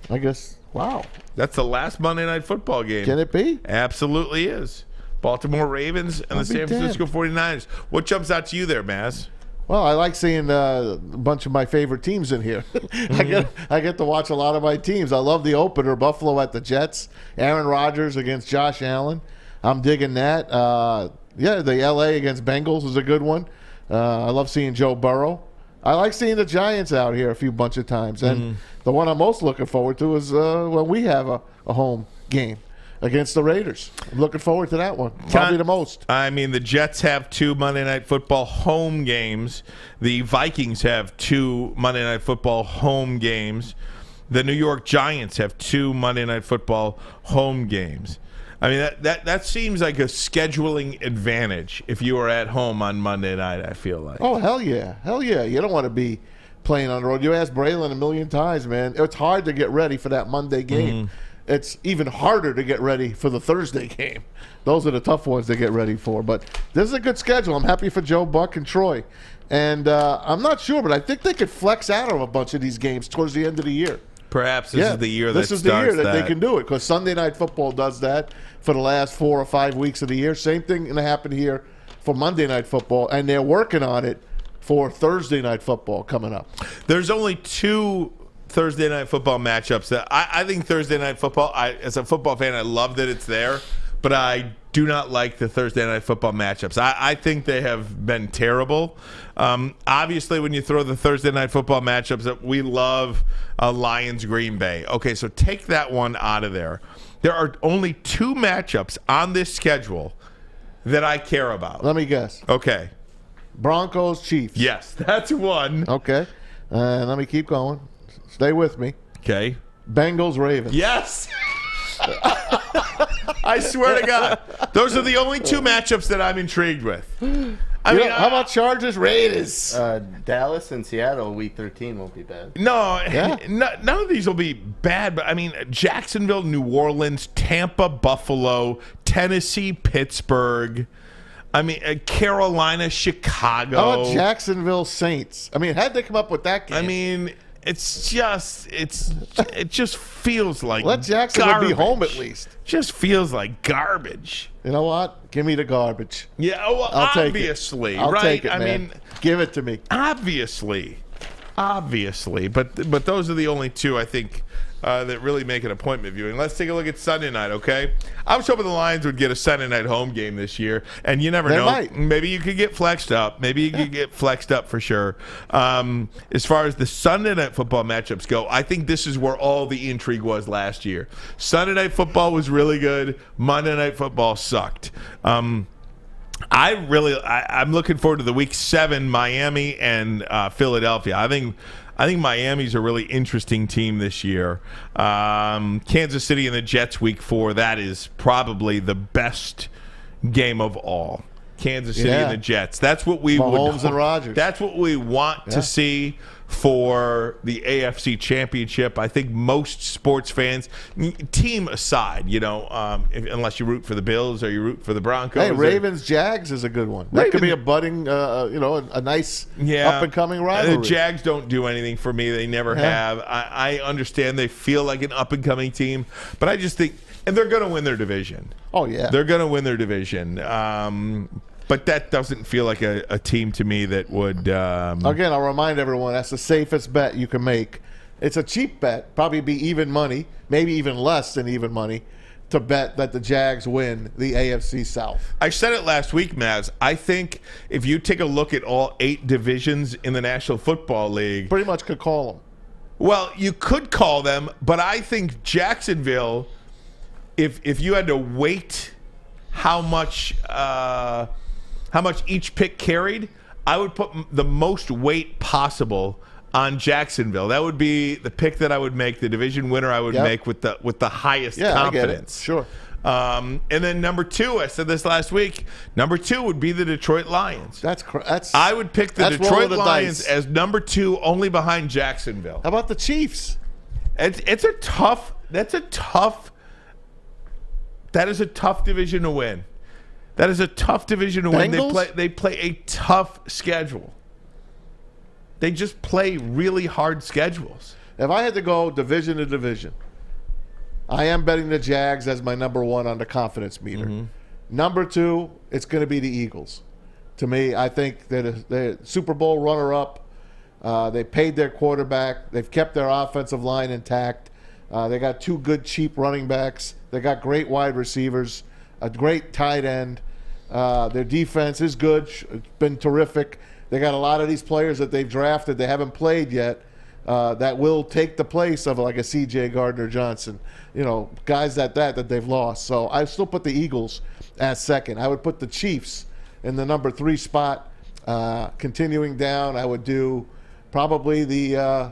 I guess. Wow. That's the last Monday Night Football game. Can it be? Absolutely is. Baltimore Ravens and the San Francisco 49ers. What jumps out to you there, Maz? Well, I like seeing a bunch of my favorite teams in here. I get to watch a lot of my teams. I love the opener, Buffalo at the Jets, Aaron Rodgers against Josh Allen. I'm digging that. The L.A. against Bengals is a good one. I love seeing Joe Burrow. I like seeing the Giants out here a bunch of times. And the one I'm most looking forward to is when we have a home game against the Raiders. I'm looking forward to that one. Probably the most. I mean, the Jets have 2 Monday Night Football home games. The Vikings have 2 Monday Night Football home games. The New York Giants have 2 Monday Night Football home games. I mean, that seems like a scheduling advantage if you are at home on Monday night, I feel like. Oh, hell yeah. Hell yeah. You don't want to be playing on the road. You asked Braylon a million times, man. It's hard to get ready for that Monday game. it's even harder to get ready for the Thursday game. Those are the tough ones to get ready for. But this is a good schedule. I'm happy for Joe Buck and Troy. And I'm not sure, but I think they could flex out of a bunch of these games towards the end of the year. Perhaps this is the year that this is the year that they can do it, because Sunday Night Football does that for the last 4 or 5 weeks of the year. Same thing going to happen here for Monday Night Football, and they're working on it for Thursday Night Football coming up. There's only 2 Thursday Night Football matchups that I think Thursday Night Football, as a football fan, I love that it's there, but I do not like the Thursday Night Football matchups. I think they have been terrible. Obviously, when you throw the Thursday Night Football matchups, that we love Lions Green Bay. Okay, so take that one out of there. There are only 2 matchups on this schedule that I care about. Let me guess. Okay. Broncos, Chiefs. Yes, that's one. Okay. Let me keep going. Stay with me. Okay. Bengals, Ravens. Yes. I swear to God. Those are the only 2 matchups that I'm intrigued with. How about Chargers, Raiders? Dallas and Seattle, Week 13 won't be bad. No, none of these will be bad, but I mean, Jacksonville, New Orleans, Tampa, Buffalo, Tennessee, Pittsburgh. I mean, Carolina, Chicago. How about Jacksonville Saints? I mean, how'd they come up with that game? I mean, it just feels like let Jacksonville garbage. be home at least. Just feels like garbage. You know what? Give me the garbage. Yeah, well, obviously, I'll right? take it, I man. mean, give it to me. Obviously, but those are the only 2 I think that really make an appointment viewing. Let's take a look at Sunday night, okay? I was hoping the Lions would get a Sunday night home game this year, and you never know. Might. Maybe you could get flexed up. Maybe you could get flexed up for sure. As far as the Sunday night football matchups go, I think this is where all the intrigue was last year. Sunday night football was really good. Monday night football sucked. I'm looking forward to the Week 7 Miami and Philadelphia. I think Miami's a really interesting team this year. Kansas City and the Jets Week 4, that is probably the best game of all. Kansas City and the Jets. That's what we Mahomes and Rodgers. That's what we want to see for the AFC Championship. I think most sports fans, team aside, unless you root for the Bills or you root for the Broncos. Hey, Ravens-Jags is a good one. That could be a budding, a nice up-and-coming rivalry. The Jags don't do anything for me. They never have. I understand they feel like an up-and-coming team, but I just think, and they're going to win their division. Oh, yeah. They're going to win their division. But that doesn't feel like a team to me that would... Again, I'll remind everyone, that's the safest bet you can make. It's a cheap bet, probably be even money, maybe even less than even money, to bet that the Jags win the AFC South. I said it last week, Maz. I think if you take a look at all 8 divisions in the National Football League... Pretty much could call them. Well, you could call them, but I think Jacksonville, if you had to weight how much each pick carried, I would put the most weight possible on Jacksonville. That would be the pick that I would make, the division winner I would make with the highest confidence. Sure. And then number 2, I said this last week, number 2 would be the Detroit Lions. I would pick the Detroit Lions as number 2, only behind Jacksonville. How about the Chiefs? That is a tough division to win. That is a tough division to win. They play a tough schedule. They just play really hard schedules. If I had to go division to division, I am betting the Jags as my number 1 on the confidence meter. Mm-hmm. Number 2, it's going to be the Eagles. To me, I think they're Super Bowl runner-up. They paid their quarterback. They've kept their offensive line intact. They got 2 good, cheap running backs. They got great wide receivers, a great tight end. Their defense is good. It's been terrific. They got a lot of these players that they've drafted. They haven't played yet. That will take the place of like a C.J. Gardner-Johnson. Guys that they've lost. So I still put the Eagles as second. I would put the Chiefs in the number 3 spot. Continuing down, I would do probably the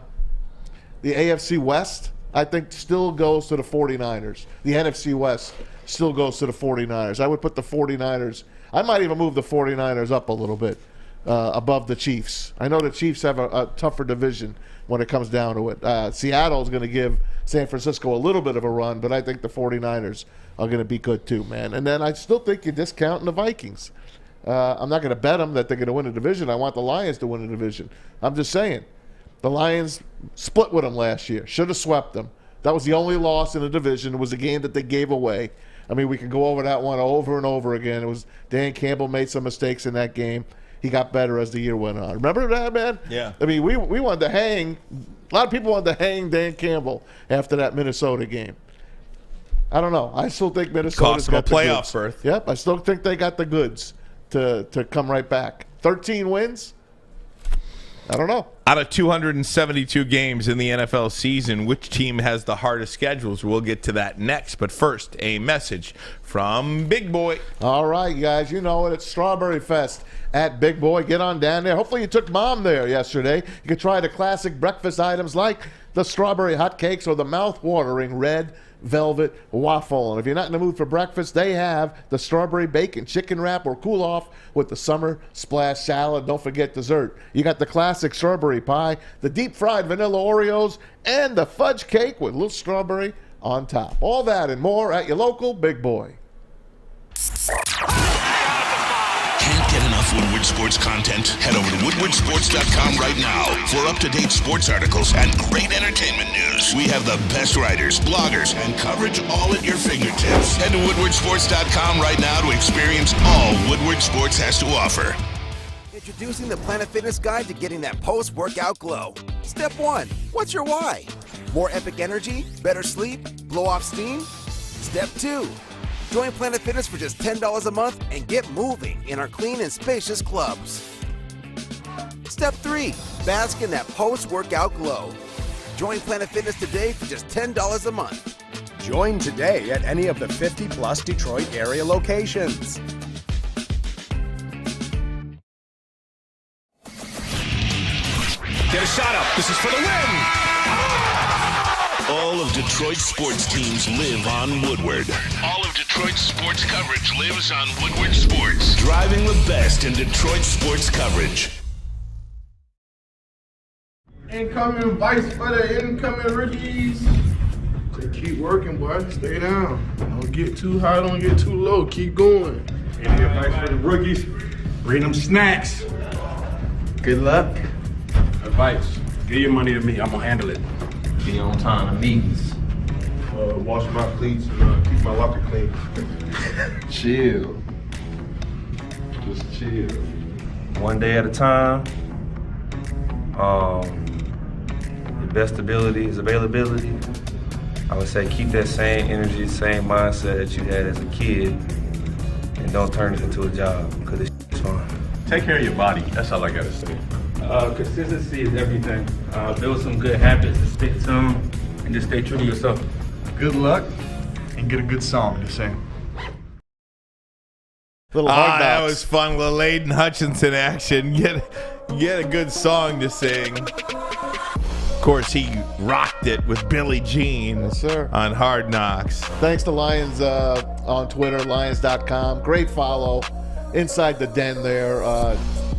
AFC West. I think still goes to the 49ers. The NFC West still goes to the 49ers. I would put the 49ers. I might even move the 49ers up a little bit above the Chiefs. I know the Chiefs have a tougher division when it comes down to it. Seattle is going to give San Francisco a little bit of a run, but I think the 49ers are going to be good too, man. And then I still think you're discounting the Vikings. I'm not going to bet them that they're going to win a division. I want the Lions to win a division. I'm just saying. The Lions split with them last year. Should have swept them. That was the only loss in the division. It was a game that they gave away. I mean, we can go over that one over and over again. It was Dan Campbell made some mistakes in that game. He got better as the year went on. Remember that, man? Yeah. I mean, we wanted to hang. A lot of people wanted to hang Dan Campbell after that Minnesota game. I don't know. I still think Minnesota's got the playoff goods. berth. Yep, I still think they got the goods to come right back. 13 wins? I don't know. Out of 272 games in the NFL season, which team has the hardest schedules? We'll get to that next. But first, a message from Big Boy. All right, guys. You know it. It's Strawberry Fest at Big Boy. Get on down there. Hopefully you took Mom there yesterday. You could try the classic breakfast items like the strawberry hotcakes or the mouth-watering red velvet waffle. And if you're not in the mood for breakfast, they have the strawberry bacon chicken wrap or cool off with the summer splash salad. Don't forget dessert. You got the classic strawberry pie, the deep fried vanilla Oreos, and the fudge cake with a little strawberry on top. All that and more at your local Big Boy. Can't get enough Woodward Sports content? Head over to woodwardsports.com right now for up-to-date sports articles and great entertainment news. We have the best writers, bloggers, and coverage all at your fingertips. Head to woodwardsports.com right now to experience all Woodward Sports has to offer. Introducing the Planet Fitness Guide to getting that post-workout glow. Step 1. What's your why? More epic energy? Better sleep? Blow off steam? Step 2. Join Planet Fitness for just $10 a month and get moving in our clean and spacious clubs. Step 3. Bask in that post-workout glow. Join Planet Fitness today for just $10 a month. Join today at any of the 50-plus Detroit area locations. Get a shot up. This is for the win. All of Detroit's sports teams live on Woodward. All of Detroit's sports coverage lives on Woodward Sports. Driving the best in Detroit sports coverage. Incoming vice for the incoming rookies. Just keep working, boy. Stay down. Don't get too high, don't get too low. Keep going. Any advice for the rookies? Bring them snacks. Good luck. Advice. Give your money to me. I'm gonna handle it. Be on time to meetings. Wash my cleats and keep my locker clean. Chill. Just chill. One day at a time. Your best ability is availability. I would say keep that same energy, same mindset that you had as a kid, and don't turn it into a job, because it's fun. Take care of your body. That's all I gotta say. Consistency is everything. Build some good habits and stick to them, and just stay true to yourself. Good luck, and get a good song to sing. That was fun. Little Aiden Hutchinson action. Get a good song to sing. Of course, he rocked it with Billie Jean on Hard Knocks. Thanks to Lions on Twitter, lions.com. Great follow. Inside the den there.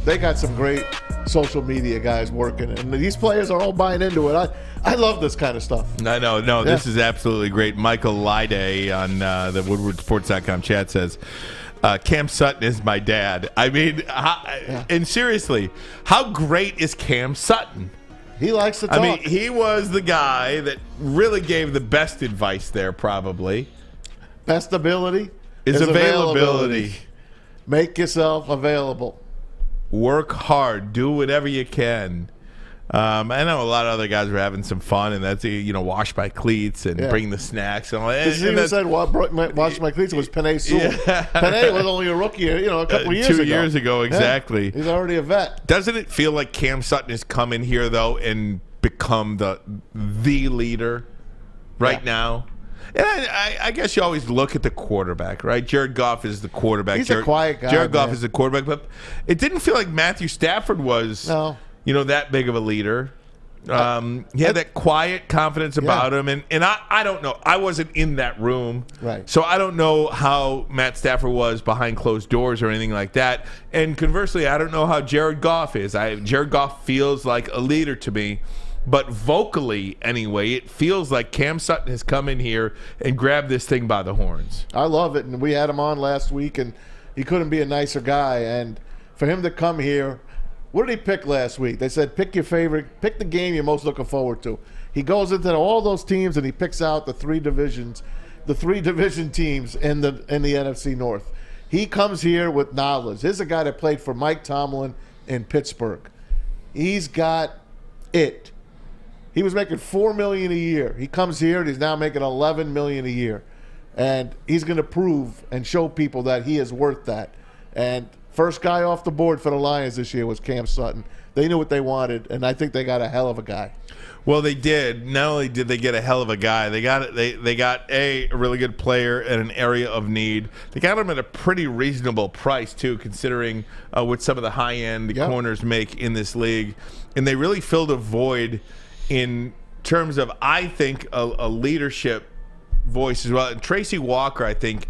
They got some great social media guys working, and these players are all buying into it. I love this kind of stuff. I know. No, this is absolutely great. Michael Lyday on the WoodwardSports.com chat says, Cam Sutton is my dad. I mean, and seriously, how great is Cam Sutton? He likes to talk. I mean, he was the guy that really gave the best advice there, probably. Best ability is availability. Make yourself available. Work hard. Do whatever you can. I know a lot of other guys were having some fun, and that's, wash my cleats and bring the snacks. And all that. He even said, wash my cleats was Penei Sewell. Yeah. Penei was only a rookie, a couple of years ago. 2 years ago, exactly. Yeah. He's already a vet. Doesn't it feel like Cam Sutton has come in here, though, and become the leader now? And I guess you always look at the quarterback, right? Jared Goff is the quarterback. He's a quiet guy. Jared Goff is the quarterback, but it didn't feel like Matthew Stafford was, that big of a leader. He had that quiet confidence about him, and I don't know. I wasn't in that room, right? So I don't know how Matt Stafford was behind closed doors or anything like that. And conversely, I don't know how Jared Goff is. Jared Goff feels like a leader to me. but vocally anyway, it feels like Cam Sutton has come in here and grabbed this thing by the horns. I love it, and we had him on last week, and he couldn't be a nicer guy. And for him to come here, what did he pick last week? They said pick your favorite, pick the game you're most looking forward to. He goes into all those teams and he picks out the three division teams in the NFC North. He comes here with knowledge. This is a guy that played for Mike Tomlin in Pittsburgh. He's got it. He was making $4 million a year. He comes here and he's now making $11 million a year, and he's going to prove and show people that he is worth that. And first guy off the board for the Lions this year was Cam Sutton. They knew what they wanted, and I think they got a hell of a guy. Well, they did. Not only did they get a hell of a guy, they got a really good player in an area of need. They got him at a pretty reasonable price too, considering what some of the high-end corners make in this league. And they really filled a void in terms of, I think, a leadership voice as well. And Tracy Walker, I think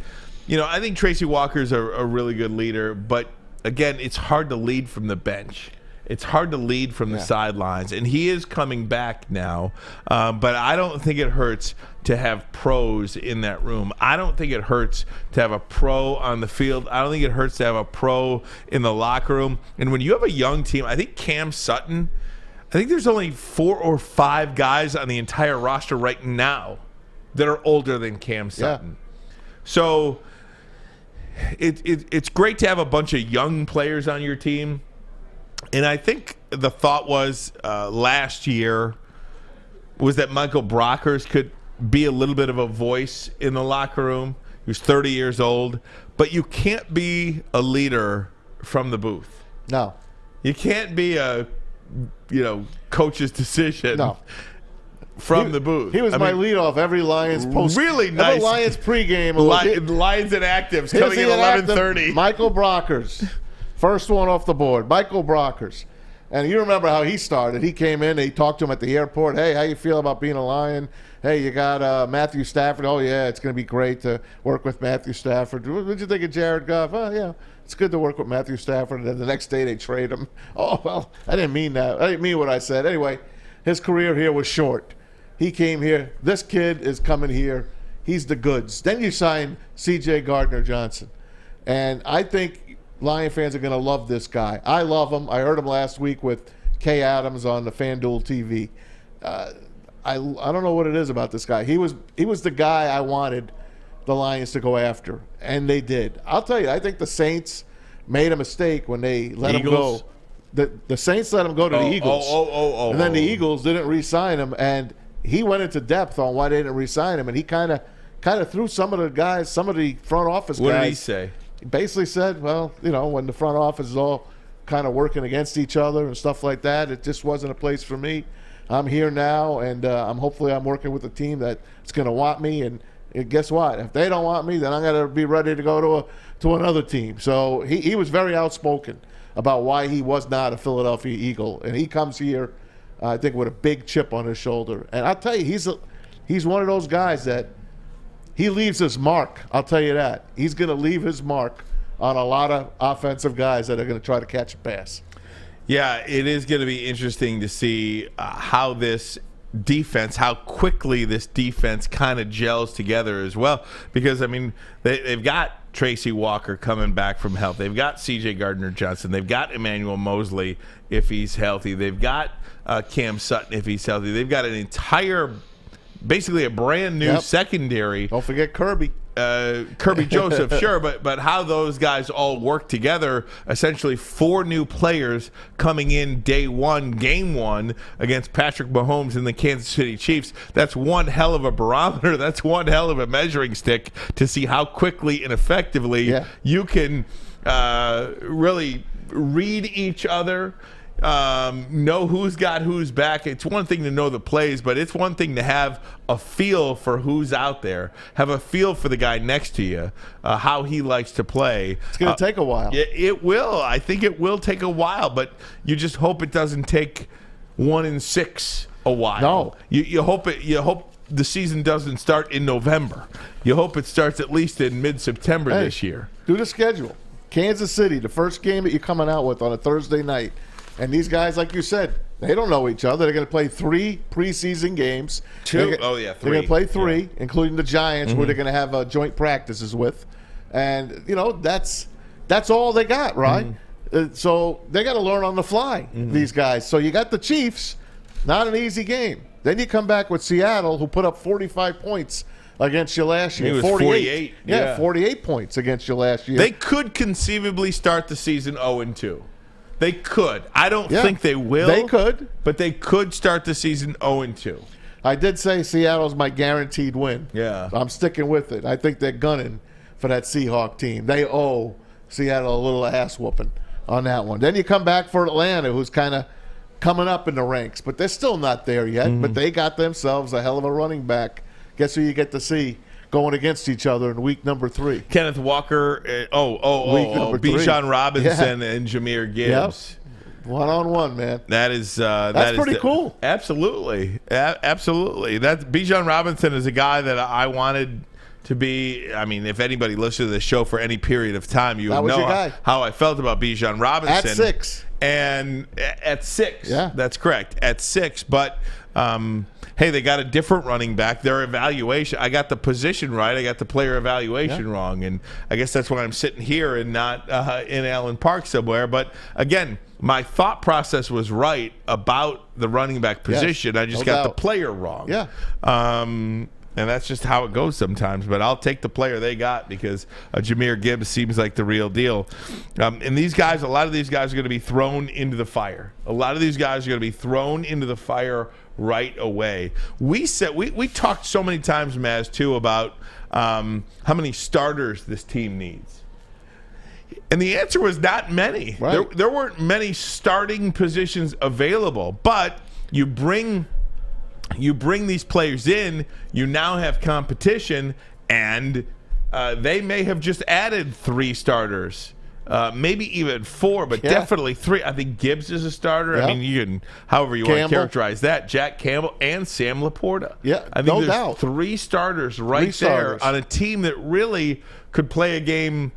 Tracy Walker's a really good leader, but again, it's hard to lead from the bench. It's hard to lead from the sidelines, and he is coming back now. But I don't think it hurts to have pros in that room. I don't think it hurts to have a pro on the field. I don't think it hurts to have a pro in the locker room. And when you have a young team, I think Cam Sutton, I think there's only 4 or 5 guys on the entire roster right now that are older than Cam Sutton. So it's great to have a bunch of young players on your team. And I think the thought was last year was that Michael Brockers could be a little bit of a voice in the locker room. He was 30 years old. But you can't be a leader from the booth. No. You can't be a, coach's decision from the booth. He was my leadoff every Lions post. Really nice. Every Lions pregame. Lions and actives coming in 11:30. Michael Brockers. First one off the board, Michael Brockers. And you remember how he started. He came in, he talked to him at the airport. Hey, how you feel about being a Lion? Hey, you got Matthew Stafford. Oh, yeah, it's going to be great to work with Matthew Stafford. What did you think of Jared Goff? Oh, yeah, it's good to work with Matthew Stafford. And then the next day they trade him. Oh, well, I didn't mean that. I didn't mean what I said. Anyway, his career here was short. He came here. This kid is coming here. He's the goods. Then you sign C.J. Gardner-Johnson. And I think Lion fans are going to love this guy. I love him. I heard him last week with Kay Adams on the FanDuel TV. I don't know what it is about this guy. He was the guy I wanted the Lions to go after, and they did. I'll tell you, I think the Saints made a mistake when they let him go. The Saints let him go to the Eagles. And then the Eagles didn't re-sign him, and he went into depth on why they didn't re-sign him, and he kind of threw some of the guys, some of the front office guys. What did he say? He basically said, well, when the front office is all kind of working against each other and stuff like that, it just wasn't a place for me. I'm here now, and I'm working with a team that's going to want me. And guess what? If they don't want me, then I'm going to be ready to go to another team. So he was very outspoken about why he was not a Philadelphia Eagle. And he comes here, I think, with a big chip on his shoulder. And I'll tell you, he's one of those guys that he leaves his mark. I'll tell you that. He's going to leave his mark on a lot of offensive guys that are going to try to catch a pass. Yeah, it is going to be interesting to see how quickly this defense kind of gels together as well. Because, they've got Tracy Walker coming back from health. They've got C.J. Gardner-Johnson. They've got Emmanuel Mosley if he's healthy. They've got Cam Sutton if he's healthy. They've got an entire, basically a brand new secondary. Don't forget Kirby. Kirby Joseph, sure, but how those guys all work together, essentially 4 new players coming in day one, game one, against Patrick Mahomes and the Kansas City Chiefs. That's one hell of a barometer. That's one hell of a measuring stick to see how quickly and effectively you can really read each other, know who's got who's back. It's one thing to know the plays, but it's one thing to have a feel for who's out there, have a feel for the guy next to you, how he likes to play. It's going to take a while. It will. I think it will take a while, but you just hope it doesn't take 1 in 6 a while. No. You hope the season doesn't start in November. You hope it starts at least in mid-September this year. Do the schedule. Kansas City, the first game that you're coming out with on a Thursday night. And these guys, like you said, They don't know each other. They're going to play 3 preseason games. 2? They're 3. They're going to play 3, including the Giants, where they're going to have joint practices with. And, that's all they got, right? So they got to learn on the fly, these guys. So you got the Chiefs, not an easy game. Then you come back with Seattle, who put up 45 points against you last year. It was 48. Yeah, 48 points against you last year. They could conceivably start the season 0-2. They could. I don't think they will. They could. But they could start the season 0-2. I did say Seattle's my guaranteed win. Yeah. I'm sticking with it. I think they're gunning for that Seahawk team. They owe Seattle a little ass whooping on that one. Then you come back for Atlanta, who's kind of coming up in the ranks, but they're still not there yet. But they got themselves a hell of a running back. Guess who you get to see going against each other in week number 3? Kenneth Walker. Bijan Robinson and Jahmyr Gibbs. Yep. One-on-one, man. That's pretty cool. Absolutely. Absolutely. Bijan Robinson is a guy that I wanted to be. I mean, if anybody listened to the show for any period of time, you would know how I felt about Bijan Robinson. At 6. And at 6. Yeah. That's correct. At 6. But, hey, they got a different running back. Their evaluation, I got the position right. I got the player evaluation wrong. And I guess that's why I'm sitting here and not in Allen Park somewhere. But, again, my thought process was right about the running back position. I just got the player wrong. Yeah. And that's just how it goes sometimes. But I'll take the player they got because Jahmyr Gibbs seems like the real deal. And these guys, a lot of these guys are going to be thrown into the fire. A lot of these guys are going to be thrown into the fire right away. We talked so many times, Maz, too, about how many starters this team needs. And the answer was not many. Right. There weren't many starting positions available. But you bring these players in, you now have competition, and they may have just added 3 starters. Maybe even 4, but definitely 3. I think Gibbs is a starter. Yeah. I mean, you can, however you want to characterize that. Jack Campbell and Sam Laporta. Yeah, I think there's 3 starters there on a team that really could play a game,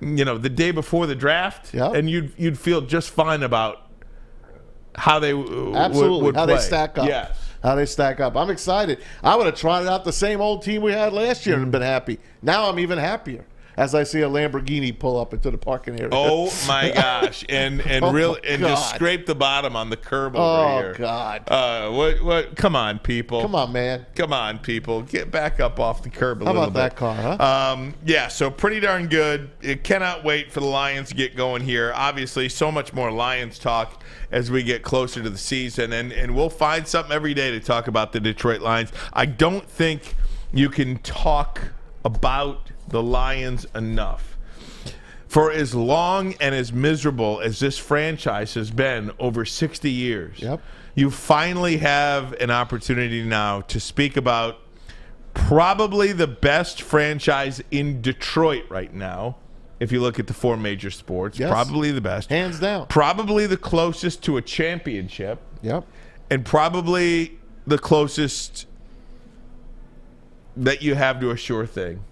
the day before the draft, and you'd feel just fine about how they would play. They stack up. Yes. How they stack up. I'm excited. I would have tried out the same old team we had last year and been happy. Now I'm even happier as I see a Lamborghini pull up into the parking area. Oh my gosh! And just scrape the bottom on the curb over here. Oh God! What? Come on, people! Come on, man! Come on, people! Get back up off the curb a How little about bit. that car, huh? Yeah. So pretty darn good. It cannot wait for the Lions to get going here. Obviously, so much more Lions talk as we get closer to the season, and we'll find something every day to talk about the Detroit Lions. I don't think you can talk about the Lions enough. For as long and as miserable as this franchise has been over 60 years, you finally have an opportunity now to speak about probably the best franchise in Detroit right now. If you look at the 4 major sports, probably the best. Hands down. Probably the closest to a championship. Yep. And probably the closest that you have to a sure thing.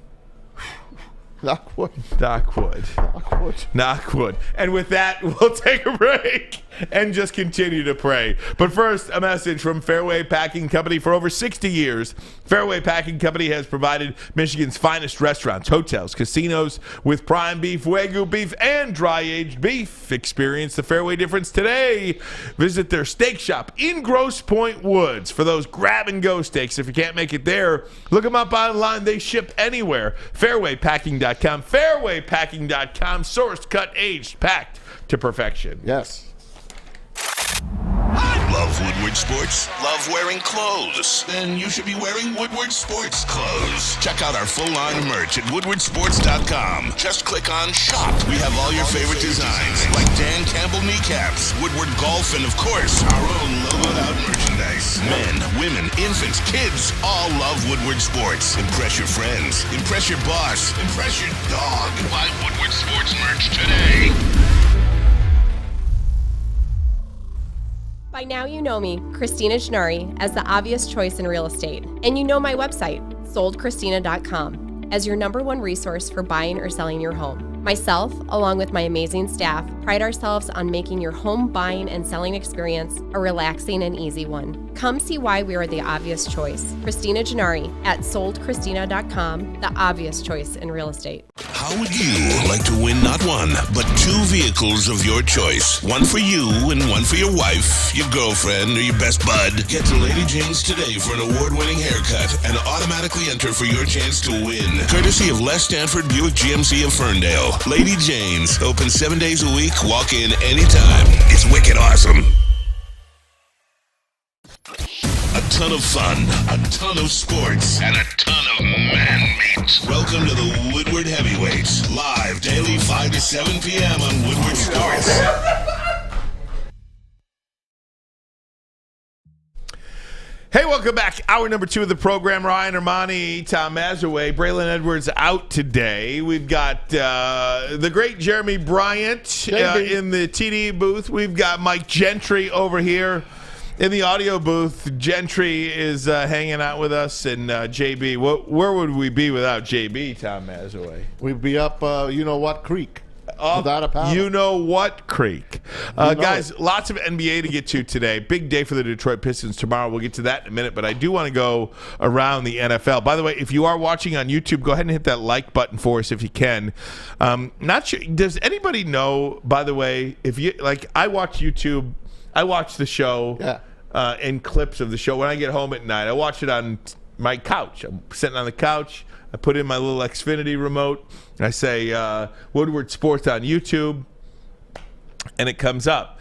Knock wood. Knock wood. Knock wood. Knock wood. And with that, we'll take a break and just continue to pray. But first, a message from Fairway Packing Company. For over 60 years, Fairway Packing Company has provided Michigan's finest restaurants, hotels, casinos with prime beef, Wagyu beef, and dry-aged beef. Experience the Fairway difference today. Visit their steak shop in Grosse Pointe Woods for those grab-and-go steaks. If you can't make it there, look them up online. They ship anywhere. FairwayPacking.com. FairwayPacking.com. Sourced, cut, aged, packed to perfection. Yes. Love Woodward Sports? Love wearing clothes? Then you should be wearing Woodward Sports clothes. Check out our full line of merch at woodwardsports.com. Just click on shop. We have all your favorite designs, like Dan Campbell kneecaps, Woodward golf, and of course, our own logoed out merchandise. Men, women, infants, kids all love Woodward Sports. Impress your friends. Impress your boss. Impress your dog. Buy Woodward Sports merch today. By now you know me, Christina Schnari, as the obvious choice in real estate. And you know my website, soldchristina.com, as your #1 resource for buying or selling your home. Myself, along with my amazing staff, pride ourselves on making your home buying and selling experience a relaxing and easy one. Come see why we are the obvious choice. Christina Gennari at soldchristina.com, the obvious choice in real estate. How would you like to win not one, but 2 vehicles of your choice? One for you and one for your wife, your girlfriend, or your best bud. Get to Lady Jane's today for an award-winning haircut and automatically enter for your chance to win. Courtesy of Les Stanford Buick GMC of Ferndale. Lady Jane's, open 7 days a week. Walk in anytime. It's wicked awesome. A ton of fun, a ton of sports, and a ton of man meat. Welcome to the Woodward Heavyweights, live daily 5 to 7 p.m. on Woodward Sports. Hey, welcome back. Hour number 2 of the program. Ryan, Ermanni, Tom Mazawey, Braylon Edwards out today. We've got the great Jeremy Bryant in the TD booth. We've got Mike Gentry over here in the audio booth. Gentry is hanging out with us, and JB. Where would we be without JB, Tom Mazawey? We'd be up, you-know-what creek. Without a paddle. You know what creek. Guys, lots of NBA to get to today. Big day for the Detroit Pistons tomorrow. We'll get to that in a minute, but I do want to go around the NFL. By the way, if you are watching on YouTube, go ahead and hit that like button for us if you can. Not sure. Does anybody know, by the way, if you like, I watch YouTube, I watch the show and clips of the show when I get home at night. I watch it on my couch. I'm sitting on the couch. I put in my little Xfinity remote. I say Woodward Sports on YouTube, and it comes up.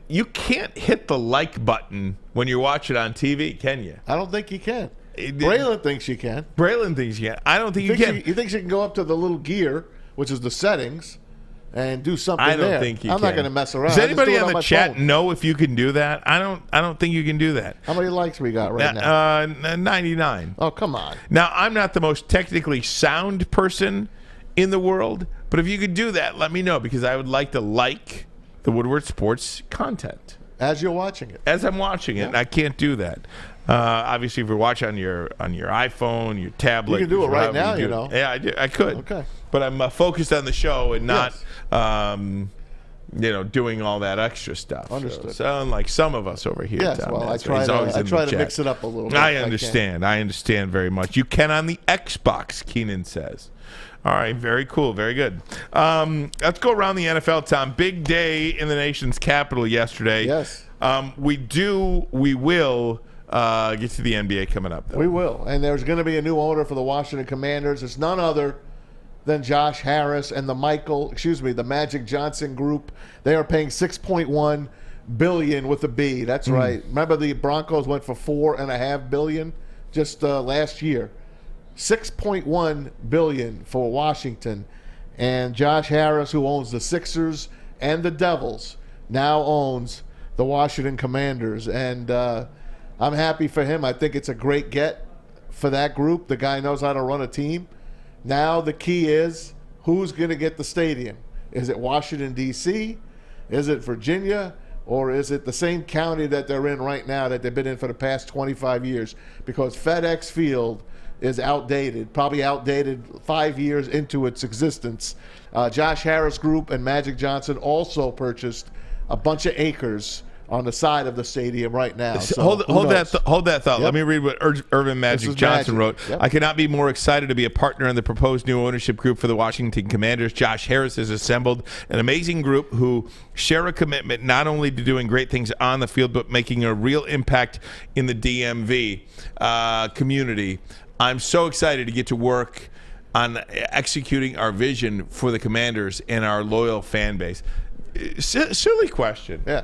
You can't hit the like button when you're watching on TV, can you? I don't think you can. Braylon thinks you can. Braylon thinks you can. I don't think you can. He thinks you can go up to the little gear, which is the settings, and do something I don't there. think you I'm can. not going to mess around. Does anybody on the chat phone. know if you can do that? I don't think you can do that. How many likes we got right now? 99. Oh, come on. Now, I'm not the most technically sound person in the world, but if you could do that, let me know, because I would like to like the Woodward Sports content. As you're watching it. As I'm watching it, and I can't do that. Obviously, if you're watching on your iPhone, your tablet. You can do it right now, you know. Yeah, I could. Okay. But I'm focused on the show and not, doing all that extra stuff. Understood. So, unlike some of us over here. Yes, Tom, well, I try to mix it up a little bit. I understand. I understand very much. You can on the Xbox, Keenan says. All right, very cool, very good. Let's go around the NFL, Tom. Big day in the nation's capital yesterday. Yes. We will get to the NBA coming up, though. We will. And there's going to be a new owner for the Washington Commanders. It's none other than Josh Harris and the Magic Johnson Group. They are paying $6.1 billion with a B. That's right. Remember, the Broncos went for $4.5 billion just last year. $6.1 billion for Washington, and Josh Harris, who owns the Sixers and the Devils, now owns the Washington Commanders, and I'm happy for him. I think it's a great get for that group. The guy knows how to run a team. Now the key is, who's going to get the stadium? Is it Washington, D.C.? Is it Virginia? Or is it the same county that they're in right now that they've been in for the past 25 years? Because FedEx Field is outdated, probably outdated 5 years into its existence. Josh Harris Group and Magic Johnson also purchased a bunch of acres on the side of the stadium right now. So hold that thought. Yep. Let me read what Irvin Magic Johnson wrote. Yep. I cannot be more excited to be a partner in the proposed new ownership group for the Washington Commanders. Josh Harris has assembled an amazing group who share a commitment not only to doing great things on the field, but making a real impact in the DMV community. I'm so excited to get to work on executing our vision for the Commanders and our loyal fan base. Silly question. Yeah.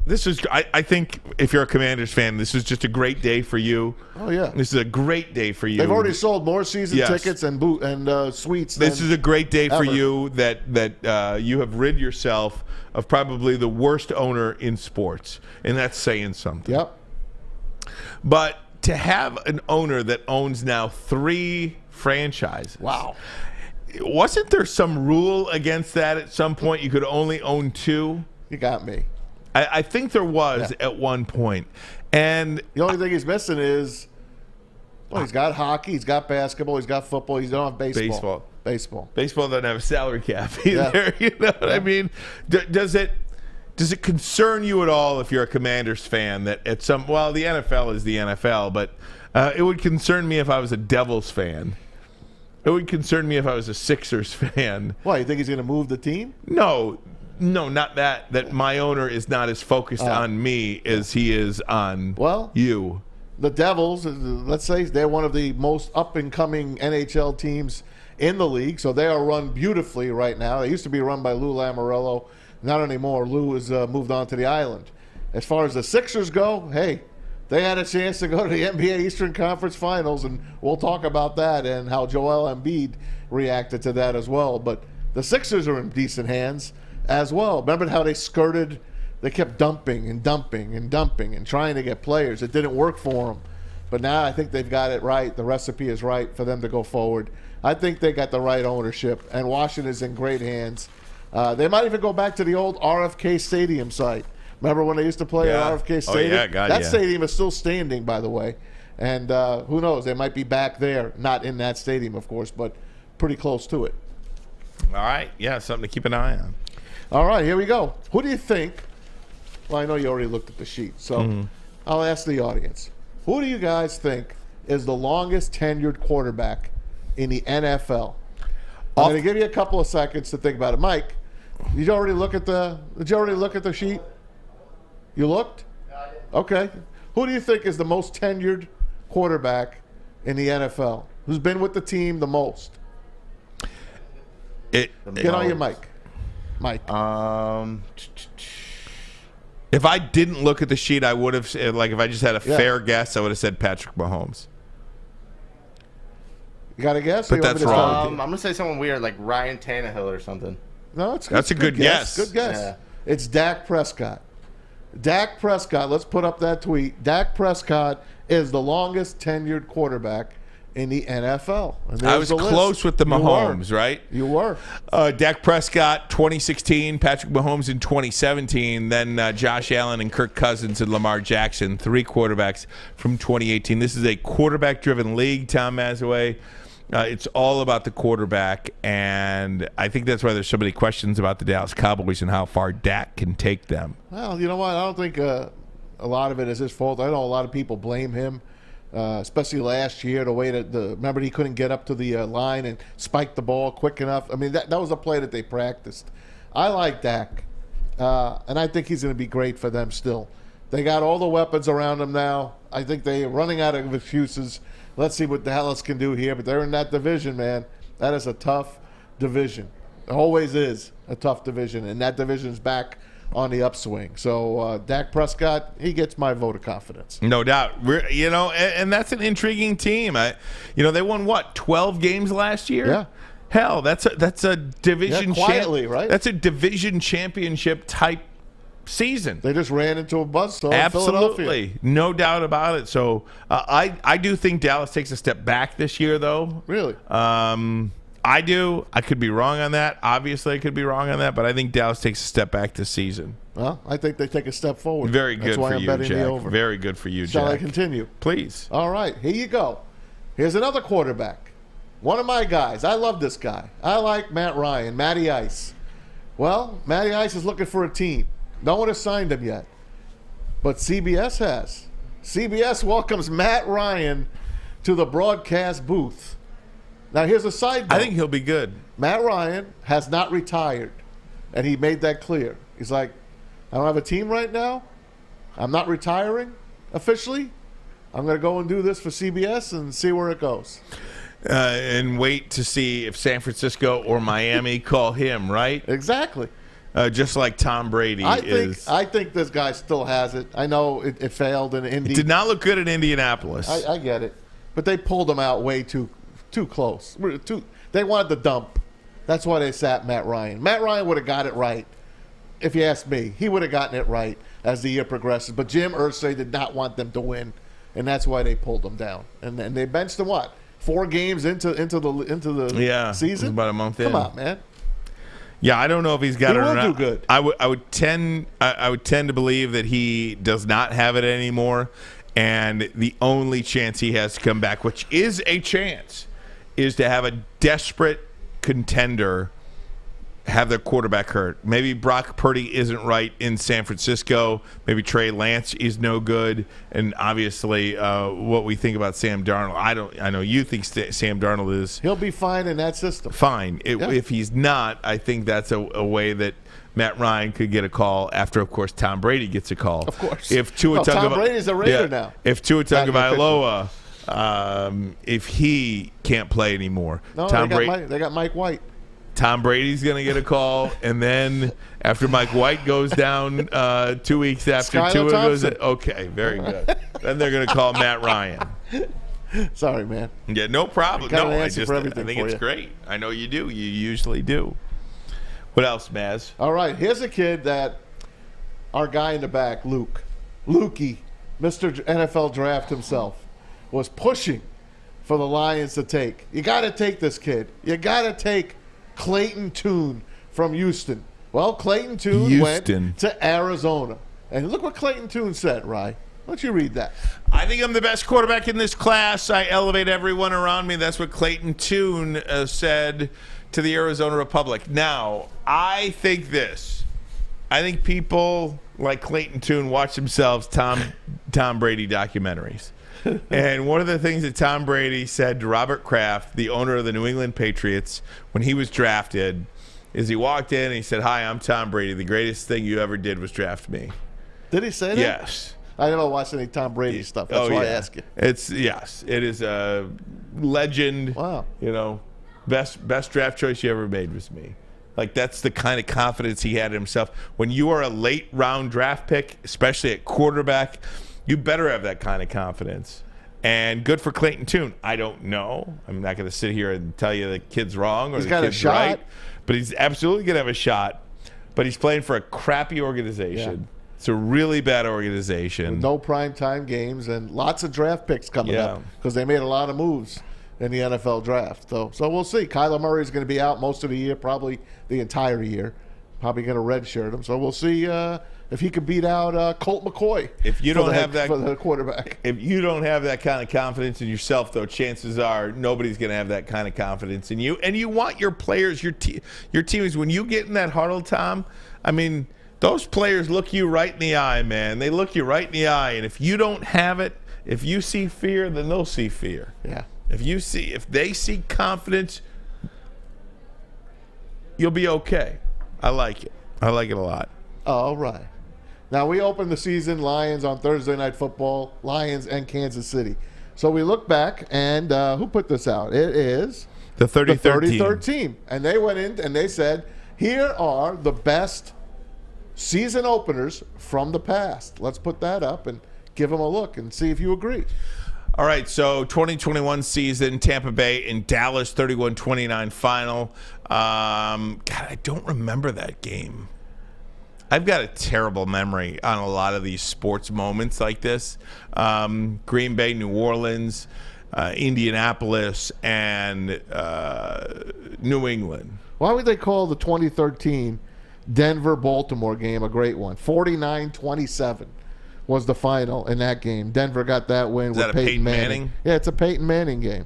This is, I think, if you're a Commanders fan, this is just a great day for you. Oh, yeah. This is a great day for you. They've already sold more season tickets and suites. This is a great day for ever. you that you have rid yourself of probably the worst owner in sports, and that's saying something. Yep. But to have an owner that owns now 3 franchises. Wow. Wasn't there some rule against that at some point? You could only own 2? You got me. I think there was at one point. And the only thing he's missing is, he's got hockey, he's got basketball, he's got football, he don't have baseball. Baseball. Baseball doesn't have a salary cap either. You know what I mean? Does it concern you at all if you're a Commanders fan that at some, well, the NFL is the NFL, but it would concern me if I was a Devils fan. It would concern me if I was a Sixers fan. Why, you think he's going to move the team? No, not that. That my owner is not as focused on me as he is on you. The Devils, let's say they're one of the most up-and-coming NHL teams in the league, so they are run beautifully right now. They used to be run by Lou Lamoriello. Not anymore. Lou has moved on to the island. As far as the Sixers go, hey, they had a chance to go to the NBA Eastern Conference Finals, and we'll talk about that and how Joel Embiid reacted to that as well. But the Sixers are in decent hands as well. Remember how they skirted? They kept dumping and trying to get players. It didn't work for them. But now I think they've got it right. The recipe is right for them to go forward. I think they got the right ownership, and Washington is in great hands. They might even go back to the old RFK Stadium site. Remember when they used to play at RFK Stadium? That stadium is still standing, by the way. And who knows? They might be back there, not in that stadium, of course, but pretty close to it. All right. Yeah, something to keep an eye on. All right, here we go. Who do you think? Well, I know you already looked at the sheet, so I'll ask the audience. Who do you guys think is the longest tenured quarterback in the NFL? I'm going to give you a couple of seconds to think about it. Mike, did you already look at the sheet? You looked? No, I didn't. Okay. Who do you think is the most tenured quarterback in the NFL? Who's been with the team the most? Get on your mic. Mike. If I didn't look at the sheet, I would have, if I just had a fair guess, I would have said Patrick Mahomes. You got a guess? But that's wrong. I'm going to say someone weird, like Ryan Tannehill or something. No, that's a good guess. Good guess. Yeah. It's Dak Prescott. Dak Prescott, let's put up that tweet. Dak Prescott is the longest tenured quarterback in the NFL. I was close with the Mahomes, right? You were. Dak Prescott, 2016. Patrick Mahomes in 2017. Then Josh Allen and Kirk Cousins and Lamar Jackson, 3 quarterbacks from 2018. This is a quarterback-driven league, Tom Mazawey. It's all about the quarterback, and I think that's why there's so many questions about the Dallas Cowboys and how far Dak can take them. Well, you know what? I don't think a lot of it is his fault. I know a lot of people blame him, especially last year, the way that remember he couldn't get up to the line and spike the ball quick enough. I mean, that was a play that they practiced. I like Dak, and I think he's going to be great for them still. They got all the weapons around him now. I think they're running out of excuses. Let's see what Dallas can do here. But they're in that division, man. That is a tough division. It always is a tough division, and that division's back on the upswing. So Dak Prescott, he gets my vote of confidence. No doubt. And that's an intriguing team. They won, 12 games last year? Yeah. Hell, that's a division quietly, right? That's a division championship type season. They just ran into a buzzsaw. Absolutely, no doubt about it. So I do think Dallas takes a step back this year, though. Really? I do. I could be wrong on that. Obviously, I could be wrong on that, but I think Dallas takes a step back this season. Well, I think they take a step forward. Very good for you, Jack. Very good for you, Jack. Shall I continue? Please. All right, here you go. Here's another quarterback. One of my guys. I love this guy. I like Matt Ryan, Matty Ice. Well, Matty Ice is looking for a team. No one has signed him yet, but CBS has. CBS welcomes Matt Ryan to the broadcast booth. Now, here's a side note. I think he'll be good. Matt Ryan has not retired, and he made that clear. He's like, I don't have a team right now. I'm not retiring officially. I'm going to go and do this for CBS and see where it goes. And wait to see if San Francisco or Miami call him, right? Exactly. Just like Tom Brady is. I think this guy still has it. I know it failed in Indy. It did not look good in Indianapolis. I get it. But they pulled him out way too close. They wanted the dump. That's why they sat Matt Ryan. Matt Ryan would have got it right, if you ask me. He would have gotten it right as the year progresses. But Jim Irsay did not want them to win, and that's why they pulled him down. And they benched him, 4 games into the season? It was about a month in. Come on, man. Yeah, I don't know if he's got it or not. He will do good. I would tend to believe that he does not have it anymore, and the only chance he has to come back, which is a chance, is to have a desperate contender have their quarterback hurt. Maybe Brock Purdy isn't right in San Francisco. Maybe Trey Lance is no good. And obviously, what we think about Sam Darnold, I know you think Sam Darnold is. He'll be fine in that system. Fine. If he's not, I think that's a way that Matt Ryan could get a call after, of course, Tom Brady gets a call. Of course. If Tom Brady's a Raider now. If Tua Tagovailoa, if he can't play anymore, No, they got Mike White. Tom Brady's going to get a call, and then after Mike White goes down 2 weeks after Skylar Tua goes Thompson. Okay, very good. Then they're going to call Matt Ryan. Sorry, man. Yeah, no problem. Got an No, I answer for everything think for it's you. great. I know you do. You usually do. What else, Maz? All right, here's a kid that our guy in the back, Lukey, Mr. NFL Draft himself, was pushing for the Lions to take. You got to take this kid. You got to take Clayton Tune from Houston. Well, Clayton Tune went to Arizona. And look what Clayton Tune said, Rye. Why don't you read that? I think I'm the best quarterback in this class. I elevate everyone around me. That's what Clayton Tune said to the Arizona Republic. Now, I think this. I think people like Clayton Tune watch themselves Tom Brady documentaries. And one of the things that Tom Brady said to Robert Kraft, the owner of the New England Patriots, when he was drafted, is he walked in and he said, "Hi, I'm Tom Brady. The greatest thing you ever did was draft me." Did he say that? Yes. I never watched any Tom Brady stuff. That's why I ask you. Yes. It is a legend. Wow. You know, best draft choice you ever made was me. Like, that's the kind of confidence he had in himself. When you are a late round draft pick, especially at quarterback, you better have that kind of confidence. And good for Clayton Tune. I don't know. I'm not going to sit here and tell you the kid's wrong or He's the got a kid's shot. right. But he's absolutely going to have a shot. But he's playing for a crappy organization. Yeah. It's a really bad organization. With no primetime games and lots of draft picks coming up because they made a lot of moves in the NFL draft. So we'll see. Kyler Murray is going to be out most of the year, probably the entire year. Probably going to redshirt him. So we'll see if he can beat out Colt McCoy. If you don't have that for the quarterback, if you don't have that kind of confidence in yourself, though, chances are nobody's going to have that kind of confidence in you. And you want your players, your teams, when you get in that huddle, Tom. I mean, those players look you right in the eye, man. They look you right in the eye, and if you don't have it, if you see fear, then they'll see fear. Yeah. If they see confidence, you'll be okay. I like it. I like it a lot. All right. Now, we open the season, Lions on Thursday Night Football, Lions and Kansas City. So we look back, and who put this out? It is the 33rd team. And they went in and they said, here are the best season openers from the past. Let's put that up and give them a look and see if you agree. All right, so 2021 season, Tampa Bay and Dallas, 31-29 final. God, I don't remember that game. I've got a terrible memory on a lot of these sports moments like this. Green Bay, New Orleans, Indianapolis, and New England. Why would they call the 2013 Denver-Baltimore game a great one? 49-27 was the final in that game. Denver got that win with Peyton Manning. Yeah, it's a Peyton Manning game.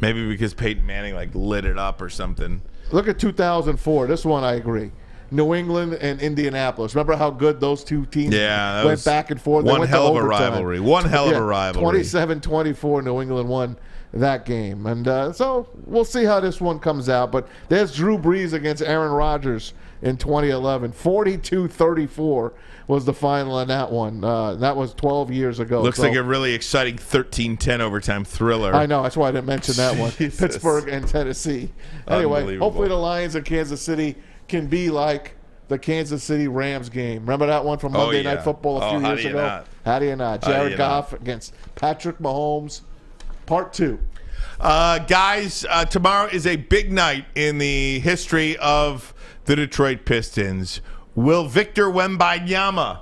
Maybe because Peyton Manning lit it up or something. Look at 2004. This one I agree. New England and Indianapolis. Remember how good those two teams went back and forth? One hell of a rivalry. 27-24, New England won that game. And so we'll see how this one comes out. But there's Drew Brees against Aaron Rodgers in 2011. 42-34 was the final in that one. That was 12 years ago. Looks like a really exciting 13-10 overtime thriller. I know. That's why I didn't mention that one. Pittsburgh and Tennessee. Anyway, hopefully the Lions of Kansas City can be like the Kansas City Rams game. Remember that one from Monday Night Football a few years ago? Not? How do you not? Jared Goff against Patrick Mahomes, part 2. Guys, tomorrow is a big night in the history of the Detroit Pistons. Will Victor Wembanyama,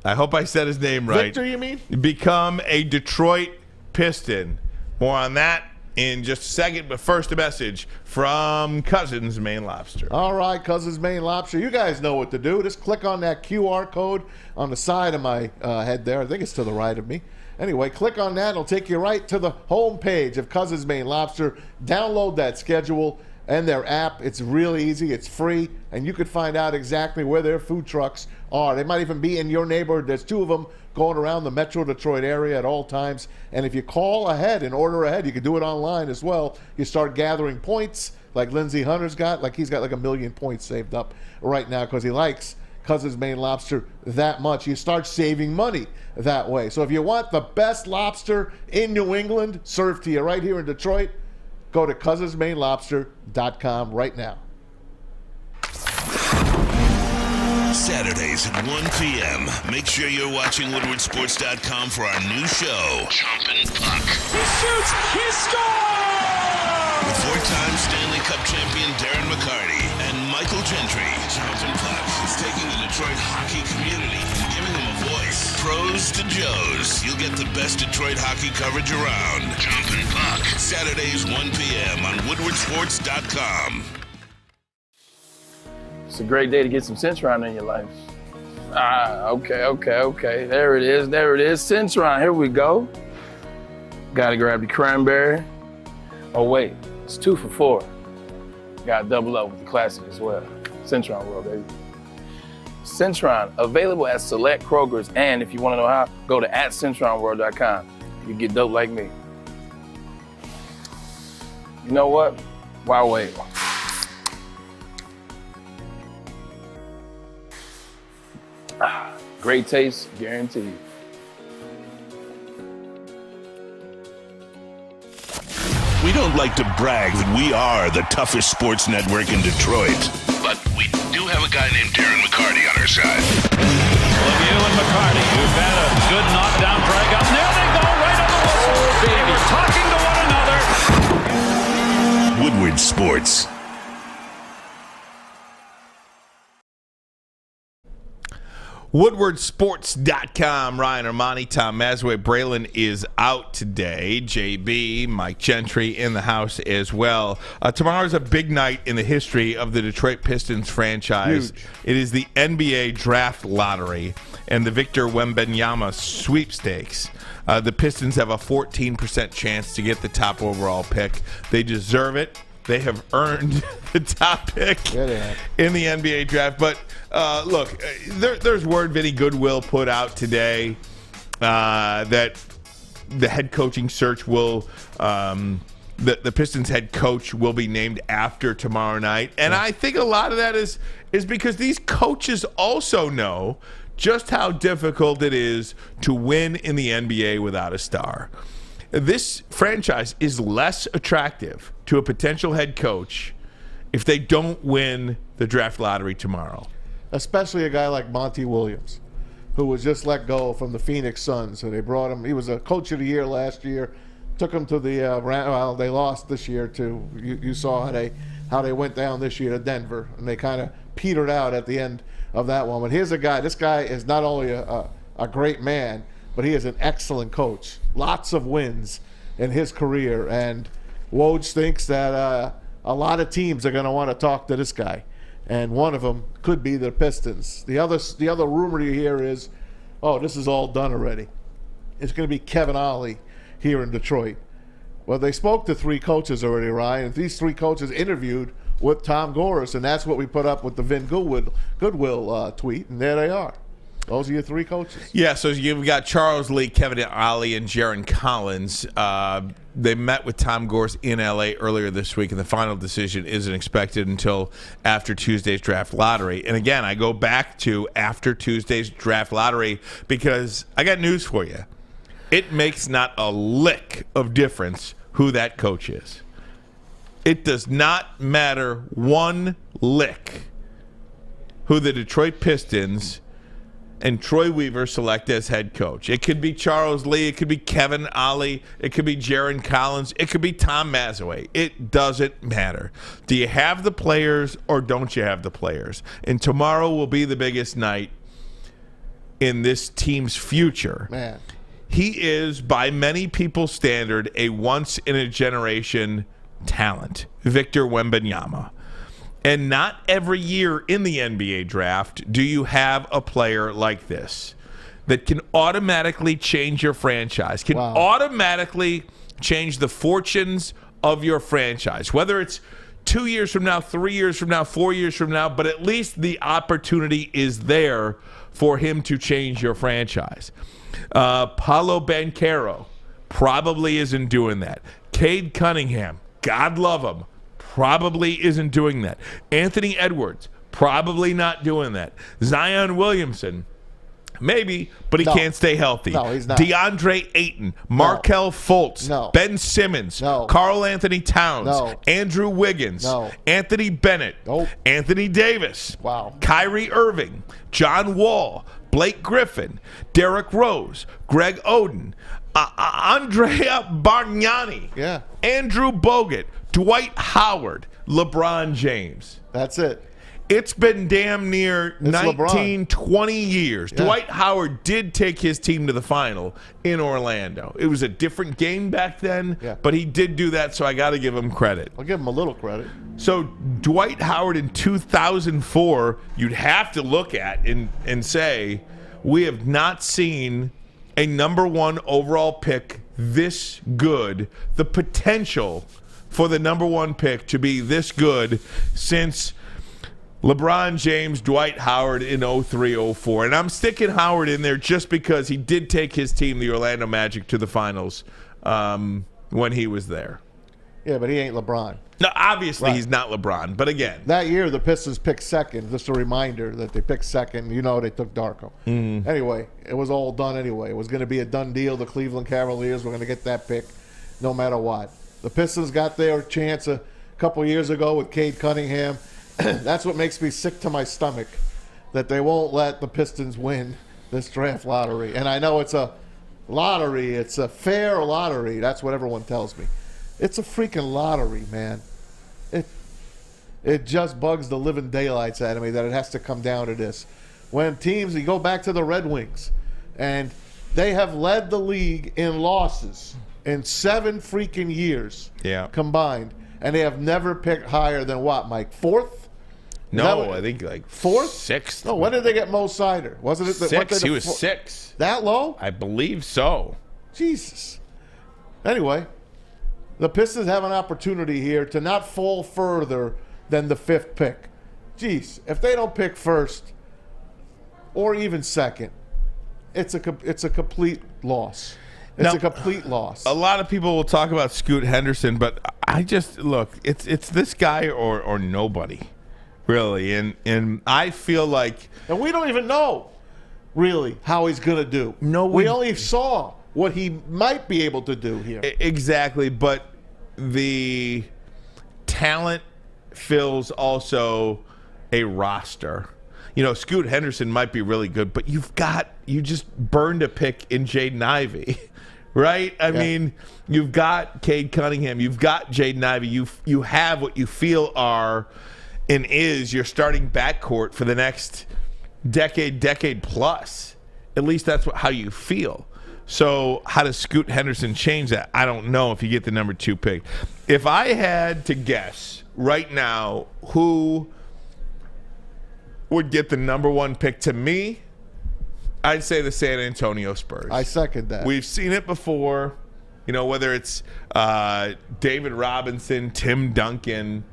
I hope I said his name right. Victor, you mean? Become a Detroit Piston. More on that in just a second, but first a message from Cousins Maine Lobster. All right, Cousins Maine Lobster. You guys know what to do. Just click on that QR code on the side of my head there. I think it's to the right of me. Anyway, click on that. It'll take you right to the home page of Cousin's Maine Lobster. Download that schedule and their app. It's really easy. It's free, and you could find out exactly where their food trucks are. They might even be in your neighborhood. There's 2 of them going around the Metro Detroit area at all times. And if you call ahead and order ahead, you can do it online as well. You start gathering points like Lindsey Hunter's got. Like he's got like 1 million points saved up right now because he likes Cousin's Maine Lobster that much. You start saving money that way. So if you want the best lobster in New England served to you right here in Detroit, go to cousinsmainelobster.com right now. Saturdays at 1 p.m. Make sure you're watching WoodwardSports.com for our new show, Chompin' Puck. He shoots! He scores! With 4-time Stanley Cup champion Darren McCarty and Michael Gentry, Chompin' Puck is taking the Detroit hockey community and giving them a voice. Pros to Joes. You'll get the best Detroit hockey coverage around. Chompin' Puck. Saturdays 1 p.m. on WoodwardSports.com. It's a great day to get some Centron in your life. Okay. There it is. Centron, here we go. Gotta grab the cranberry. Oh wait, it's 2 for $4. Gotta double up with the classic as well. Centron World, baby. Centron, available at select Krogers, and if you wanna know how, go to @CentronWorld.com. You get dope like me. You know what? Why wait? Great taste, guaranteed. We don't like to brag that we are the toughest sports network in Detroit, but we do have a guy named Darren McCarty on our side. Lemieux and McCarty, who've had a good knockdown drag up. There they go, right on the whistle. They were talking to one another. Woodward Sports. WoodwardSports.com. Ryan Ermanni, Tom Mazawey. Braylon is out today. JB, Mike Gentry in the house as well. Tomorrow's a big night in the history of the Detroit Pistons franchise. Huge. It is the NBA Draft Lottery and the Victor Wembanyama sweepstakes. The Pistons have a 14% chance to get the top overall pick. They deserve it. They have earned the top pick in the NBA draft. But look, there's word Vinny Goodwill put out today that the head coaching search will, the Pistons head coach will be named after tomorrow night. And I think a lot of that is because these coaches also know just how difficult it is to win in the NBA without a star. This franchise is less attractive to a potential head coach if they don't win the draft lottery tomorrow. Especially a guy like Monty Williams, who was just let go from the Phoenix Suns. So they brought him. He was a coach of the year last year. Took him to the they lost this year too. You saw how they went down this year to Denver, and they kind of petered out at the end of that one. But here's a guy. This guy is not only a great man, but he is an excellent coach. Lots of wins in his career, and Woj thinks that a lot of teams are going to want to talk to this guy, and one of them could be the Pistons. The other rumor you hear is, oh, this is all done already. It's going to be Kevin Ollie here in Detroit. Well, they spoke to 3 coaches already, Ryan. These 3 coaches interviewed with Tom Gores, and that's what we put up with the Vin Goodwill tweet, and there they are. Those are your 3 coaches. Yeah, so you've got Charles Lee, Kevin Ollie, and Jaron Collins. They met with Tom Gores in L.A. earlier this week, and the final decision isn't expected until after Tuesday's draft lottery. And again, I go back to after Tuesday's draft lottery because I got news for you. It makes not a lick of difference who that coach is. It does not matter one lick who the Detroit Pistons and Troy Weaver select as head coach. It could be Charles Lee. It could be Kevin Ollie. It could be Jaron Collins. It could be Tom Mazawey. It doesn't matter. Do you have the players or don't you have the players? And tomorrow will be the biggest night in this team's future. Man. He is, by many people's standard, a once-in-a-generation talent, Victor Wembanyama. And not every year in the NBA draft do you have a player like this. that can automatically change your franchise, can automatically change the fortunes of your franchise, whether it's 2 years from now, 3 years from now, 4 years from now, but at least the opportunity is there for him to change your franchise. Paolo Banchero probably isn't doing that. Cade Cunningham, God love him, probably isn't doing that. Anthony Edwards, probably not doing that. Zion Williamson, maybe, but he can't stay healthy. No, he's not. DeAndre Ayton, Markelle Fultz, Ben Simmons, Karl Anthony Towns, Andrew Wiggins, Anthony Bennett, Anthony Davis, Kyrie Irving, John Wall, Blake Griffin, Derrick Rose, Greg Oden, Andrea Bargnani, Andrew Bogut, Dwight Howard, LeBron James. That's it. It's been damn near 19, 20 years. Yeah. Dwight Howard did take his team to the final in Orlando. It was a different game back then, but he did do that, so I got to give him credit. I'll give him a little credit. So Dwight Howard in 2004, you'd have to look at and say, we have not seen a number one overall pick this good, the potential for the number one pick to be this good since LeBron James, Dwight Howard in 03-04. And I'm sticking Howard in there just because he did take his team, the Orlando Magic, to the finals when he was there. Yeah, but he ain't LeBron. No, obviously he's not LeBron. But again, that year the Pistons picked second. Just a reminder that they picked second. You know, they took Darko. Anyway, it was all done anyway. It was going to be a done deal. The Cleveland Cavaliers were going to get that pick no matter what. The Pistons got their chance a couple years ago with Cade Cunningham. That's what makes me sick to my stomach, that they won't let the Pistons win this draft lottery. And I know it's a lottery. It's a fair lottery. That's what everyone tells me. It's a freaking lottery, man. It just bugs the living daylights out of me that it has to come down to this. When teams, you go back to the Red Wings, and they have led the league in losses in 7 freaking years combined, and they have never picked higher than what, Mike? 4th? No, I think like 4th? 6th. No, when did they get Mo Snyder? Wasn't it 6th? He was 6th. That low? I believe so. Jesus. Anyway, the Pistons have an opportunity here to not fall further than the 5th pick. Jeez, if they don't pick first or even second, it's a complete loss. It's a complete loss. A lot of people will talk about Scoot Henderson, but I just look. It's this guy or nobody, really. And I feel like, and we don't even know really how he's going to do. No, we only saw what he might be able to do here. Exactly, but the talent fills also a roster. You know, Scoot Henderson might be really good, but you just burned a pick in Jaden Ivey, right? I mean, you've got Cade Cunningham, you've got Jaden Ivey, you have what you feel are and is your starting backcourt for the next decade plus. At least that's how you feel. So how does Scoot Henderson change that? I don't know if you get the number 2 pick. If I had to guess right now who would get the number 1 pick, to me, I'd say the San Antonio Spurs. I second that. We've seen it before, you know, whether it's David Robinson, Tim Duncan,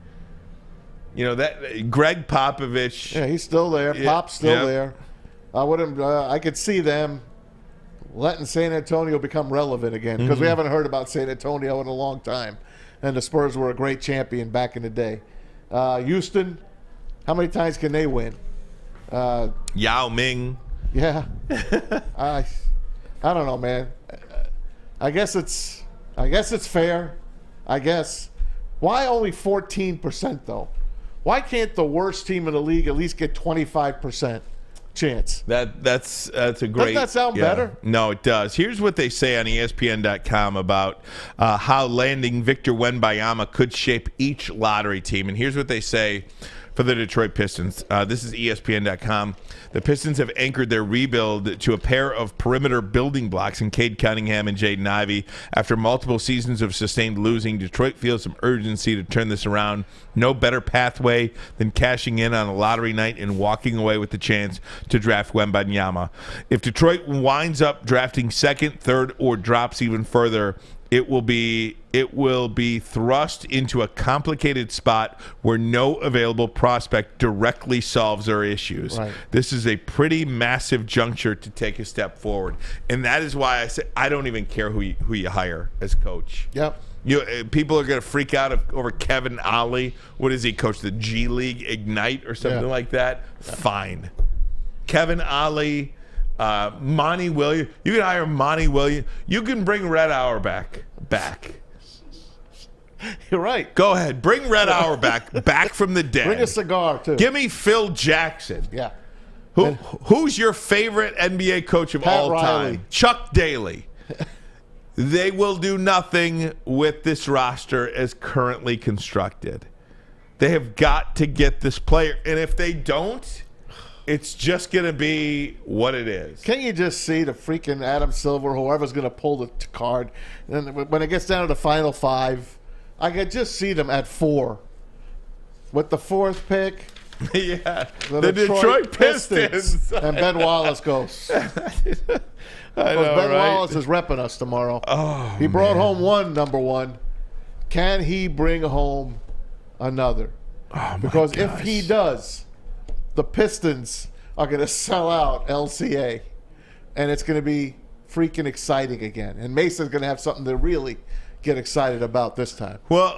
you know, that Greg Popovich. Yeah, he's still there. Pop's still there. I could see them letting San Antonio become relevant again, because we haven't heard about San Antonio in a long time, and the Spurs were a great champion back in the day. Houston, how many times can they win? Yao Ming. Yeah. I don't know, man. I guess it's fair. I guess. Why only 14% though? Why can't the worst team in the league at least get 25% chance? That's a great. Doesn't that sound better? No, it does. Here's what they say on ESPN.com about how landing Victor Wembanyama could shape each lottery team. And here's what they say for the Detroit Pistons. This is ESPN.com. The Pistons have anchored their rebuild to a pair of perimeter building blocks in Cade Cunningham and Jaden Ivey. After multiple seasons of sustained losing, Detroit feels some urgency to turn this around. No better pathway than cashing in on a lottery night and walking away with the chance to draft Wembanyama. If Detroit winds up drafting second, third, or drops even further, it will be thrust into a complicated spot where no available prospect directly solves their issues. Right. This is a pretty massive juncture to take a step forward, and that is why I say I don't even care who you hire as coach. Yep. People are going to freak out over Kevin Ollie. What is he, coach the G League Ignite or something like that? Fine. Kevin Ollie, Monty Williams. You can hire Monty Williams. You can bring Red Auerbach back. You're right. Go ahead. Bring Red Auerbach back from the dead. Bring a cigar, too. Give me Phil Jackson. Yeah. Who's your favorite NBA coach of all time? Chuck Daly. They will do nothing with this roster as currently constructed. They have got to get this player. And if they don't, it's just going to be what it is. Can't you just see the freaking Adam Silver, whoever's going to pull the card, and when it gets down to the final 5, I could just see them at 4. With the 4th pick, yeah, the Detroit Pistons. And Ben Wallace goes. I know, Ben right? Wallace is repping us tomorrow. Oh, he brought home number one. Can he bring home another? Oh, because if he does, the Pistons are going to sell out LCA, and it's going to be freaking exciting again. And Mason's going to have something to really get excited about this time. Well,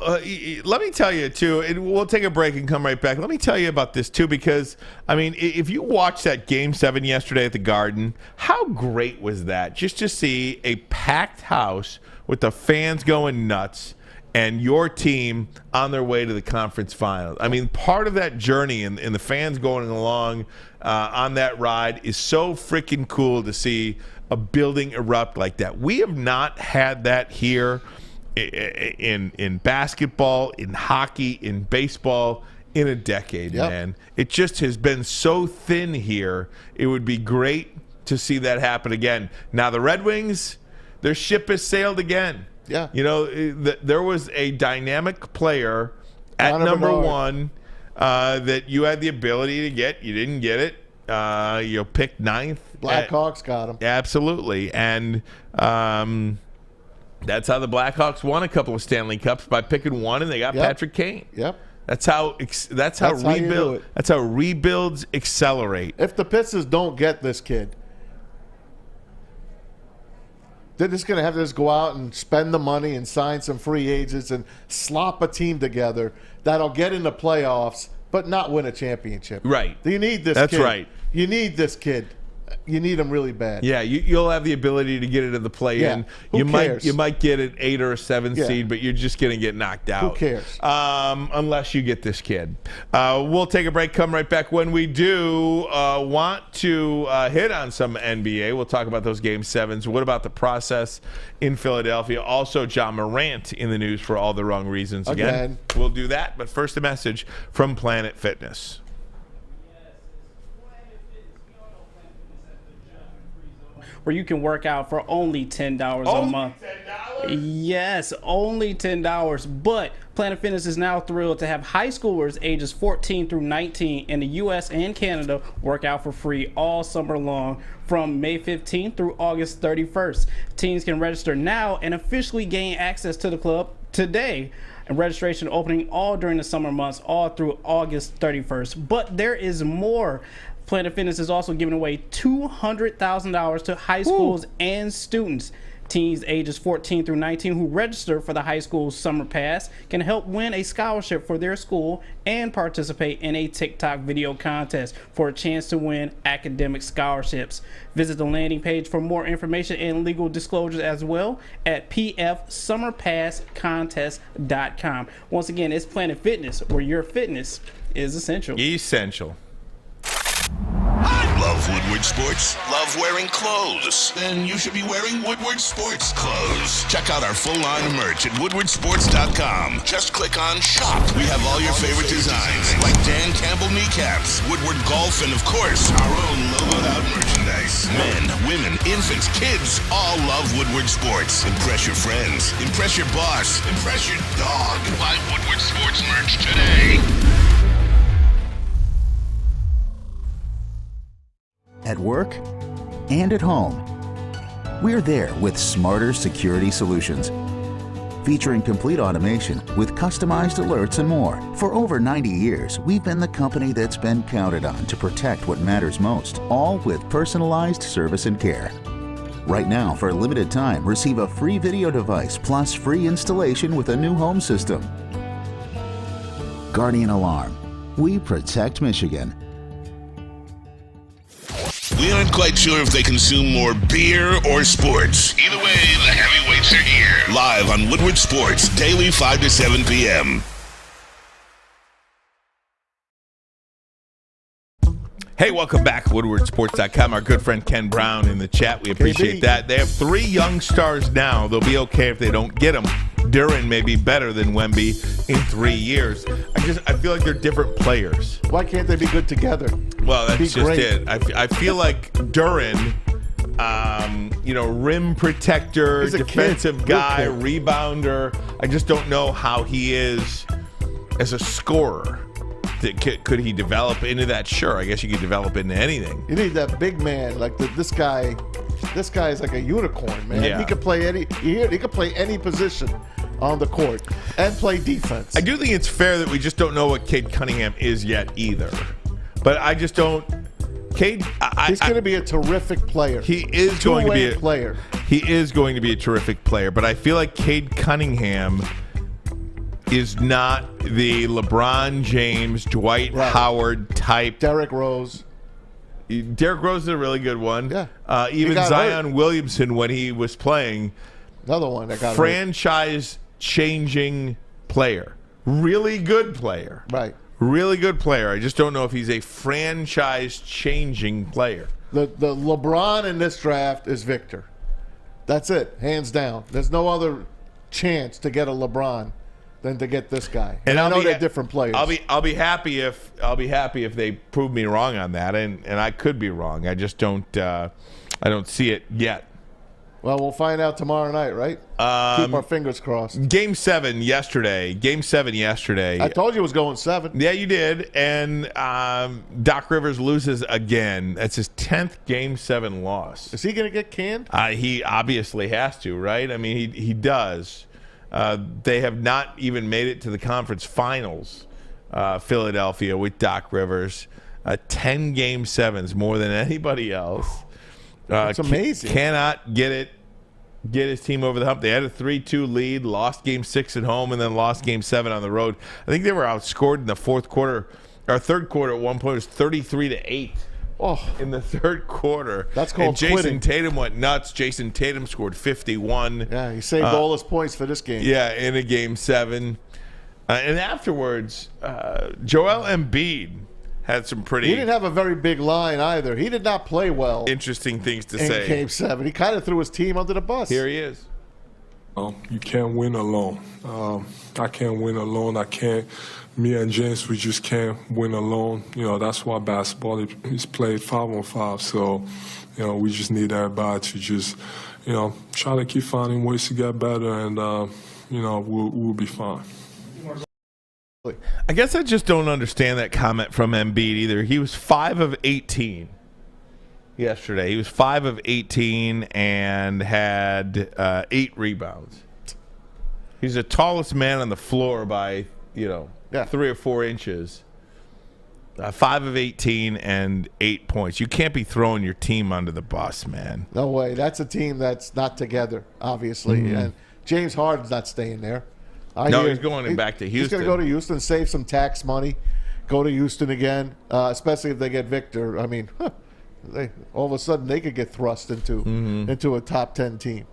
let me tell you, too, and we'll take a break and come right back. Let me tell you about this, too, because, I mean, if you watched that Game 7 yesterday at the Garden, how great was that? Just to see a packed house with the fans going nuts and your team on their way to the conference finals. I mean, part of that journey and the fans going along on that ride is so freaking cool to see a building erupt like that. We have not had that here in basketball, in hockey, in baseball in a decade, man. It just has been so thin here. It would be great to see that happen again. Now, the Red Wings, their ship has sailed again. Yeah. You know, there was a dynamic player at number 1 that you had the ability to get. You didn't get it. You picked 9th. Blackhawks got him. Absolutely. And that's how the Blackhawks won a couple of Stanley Cups, by picking one, and they got Patrick Kane. Yep. That's how rebuilds accelerate. If the Pistons don't get this kid, they're just going to have to just go out and spend the money and sign some free agents and slop a team together that'll get in the playoffs but not win a championship. Right. You need this kid. That's right. You need this kid. You need him really bad. Yeah, you'll have the ability to get into the play-in. Who cares? You might get an 8 or a 7 seed, but you're just going to get knocked out. Who cares? Unless you get this kid. We'll take a break, come right back. When we do want to hit on some NBA, we'll talk about those Game 7s. What about the process in Philadelphia? Also, John Morant in the news for all the wrong reasons again. We'll do that, but first a message from Planet Fitness. Where you can work out for only $10 a month. $10? Yes, only $10. But Planet Fitness is now thrilled to have high schoolers ages 14 through 19 in the U.S. and Canada work out for free all summer long from May 15th through August 31st. Teens can register now and officially gain access to the club today. And registration opening all during the summer months, all through August 31st. But there is more. Planet Fitness is also giving away $200,000 to high schools and students. Teens ages 14 through 19 who register for the high school summer pass can help win a scholarship for their school and participate in a TikTok video contest for a chance to win academic scholarships. Visit the landing page for more information and legal disclosures as well at pfsummerpasscontest.com. Once again, it's Planet Fitness, where your fitness is essential. Essential. Hot Love Woodward Sports? Love wearing clothes? Then you should be wearing Woodward Sports clothes. Check out our full line of merch at woodwardsports.com. Just click on Shop. We have all your favorite designs, like Dan Campbell kneecaps, Woodward Golf, and of course, our own logoed out merchandise. Men, women, infants, kids all love Woodward Sports. Impress your friends. Impress your boss. Impress your dog. Buy Woodward Sports merch today. At work and at home, we're there with smarter security solutions. Featuring complete automation with customized alerts and more. For over 90 years, we've been the company that's been counted on to protect what matters most, all with personalized service and care. Right now, for a limited time, receive a free video device plus free installation with a new home system. Guardian Alarm. We protect Michigan. We aren't quite sure if they consume more beer or sports. Either way, the heavyweights are here. Live on Woodward Sports, daily 5 to 7 p.m. Hey, welcome back. WoodwardSports.com. Our good friend Ken Brown in the chat. We appreciate that. They have 3 young stars now. They'll be okay if they don't get them. Duren may be better than Wemby in 3 years. I feel like they're different players. Why can't they be good together? Well, that's just it. I feel like Duren, rim protector, defensive guy, rebounder. I just don't know how he is as a scorer. Could he develop into that? Sure, I guess you could develop into anything. You need that big man like this guy. This guy is like a unicorn, man. Yeah. He could play any position on the court and play defense. I do think it's fair that we just don't know what Cade Cunningham is yet either. But I just don't. Cade, he's going to be a terrific player. He is going to be a player. He is going to be a terrific player. But I feel like Cade Cunningham is not the LeBron James, Dwight Howard type. Derrick Rose. Derrick Rose is a really good one. Yeah. Even Zion Williamson, when he was playing, another one that got franchise-changing player. Really good player. Right. Really good player. I just don't know if he's a franchise-changing player. The LeBron in this draft is Victor. That's it, hands down. There's no other chance to get a LeBron than to get this guy. And I know they're different players. I'll be happy if they prove me wrong on that, and I could be wrong. I just don't see it yet. Well, we'll find out tomorrow night, right? Keep our fingers crossed. Game 7 yesterday. I told you it was going 7. Yeah, you did. And Doc Rivers loses again. That's his 10th Game 7 loss. Is he going to get canned? He obviously has to, right? I mean, he does. They have not even made it to the conference finals, Philadelphia, with Doc Rivers. 10 Game 7s, more than anybody else. It's amazing. Cannot get his team over the hump. They had a 3-2 lead, lost Game 6 at home, and then lost Game 7 on the road. I think they were outscored in the third quarter at one point. It was 33-8. Oh, in the third quarter. That's called and Jason quitting. Tatum went nuts. Jason Tatum scored 51. Yeah, he saved all his points for this game. Yeah, in a Game 7. And afterwards, Joel Embiid had some pretty... He didn't have a very big line either. He did not play well. Interesting things to in say. Game 7. He kind of threw his team under the bus. Here he is. You can't win alone. I can't win alone. Me and James, we just can't win alone. That's why basketball is played 5-on-5. So, we just need everybody to just, try to keep finding ways to get better, and, we'll be fine. I guess I just don't understand that comment from Embiid either. He was 5 of 18 yesterday. He was 5 of 18 and had 8 rebounds. He's the tallest man on the floor by, 3 or 4 inches. 5 of 18 and 8 points. You can't be throwing your team under the bus, man. No way. That's a team that's not together, obviously. Mm-hmm. And James Harden's not staying there. He's going back to Houston. He's going to go to Houston, save some tax money, go to Houston again, especially if they get Victor. I mean, all of a sudden they could get thrust into a top 10 team.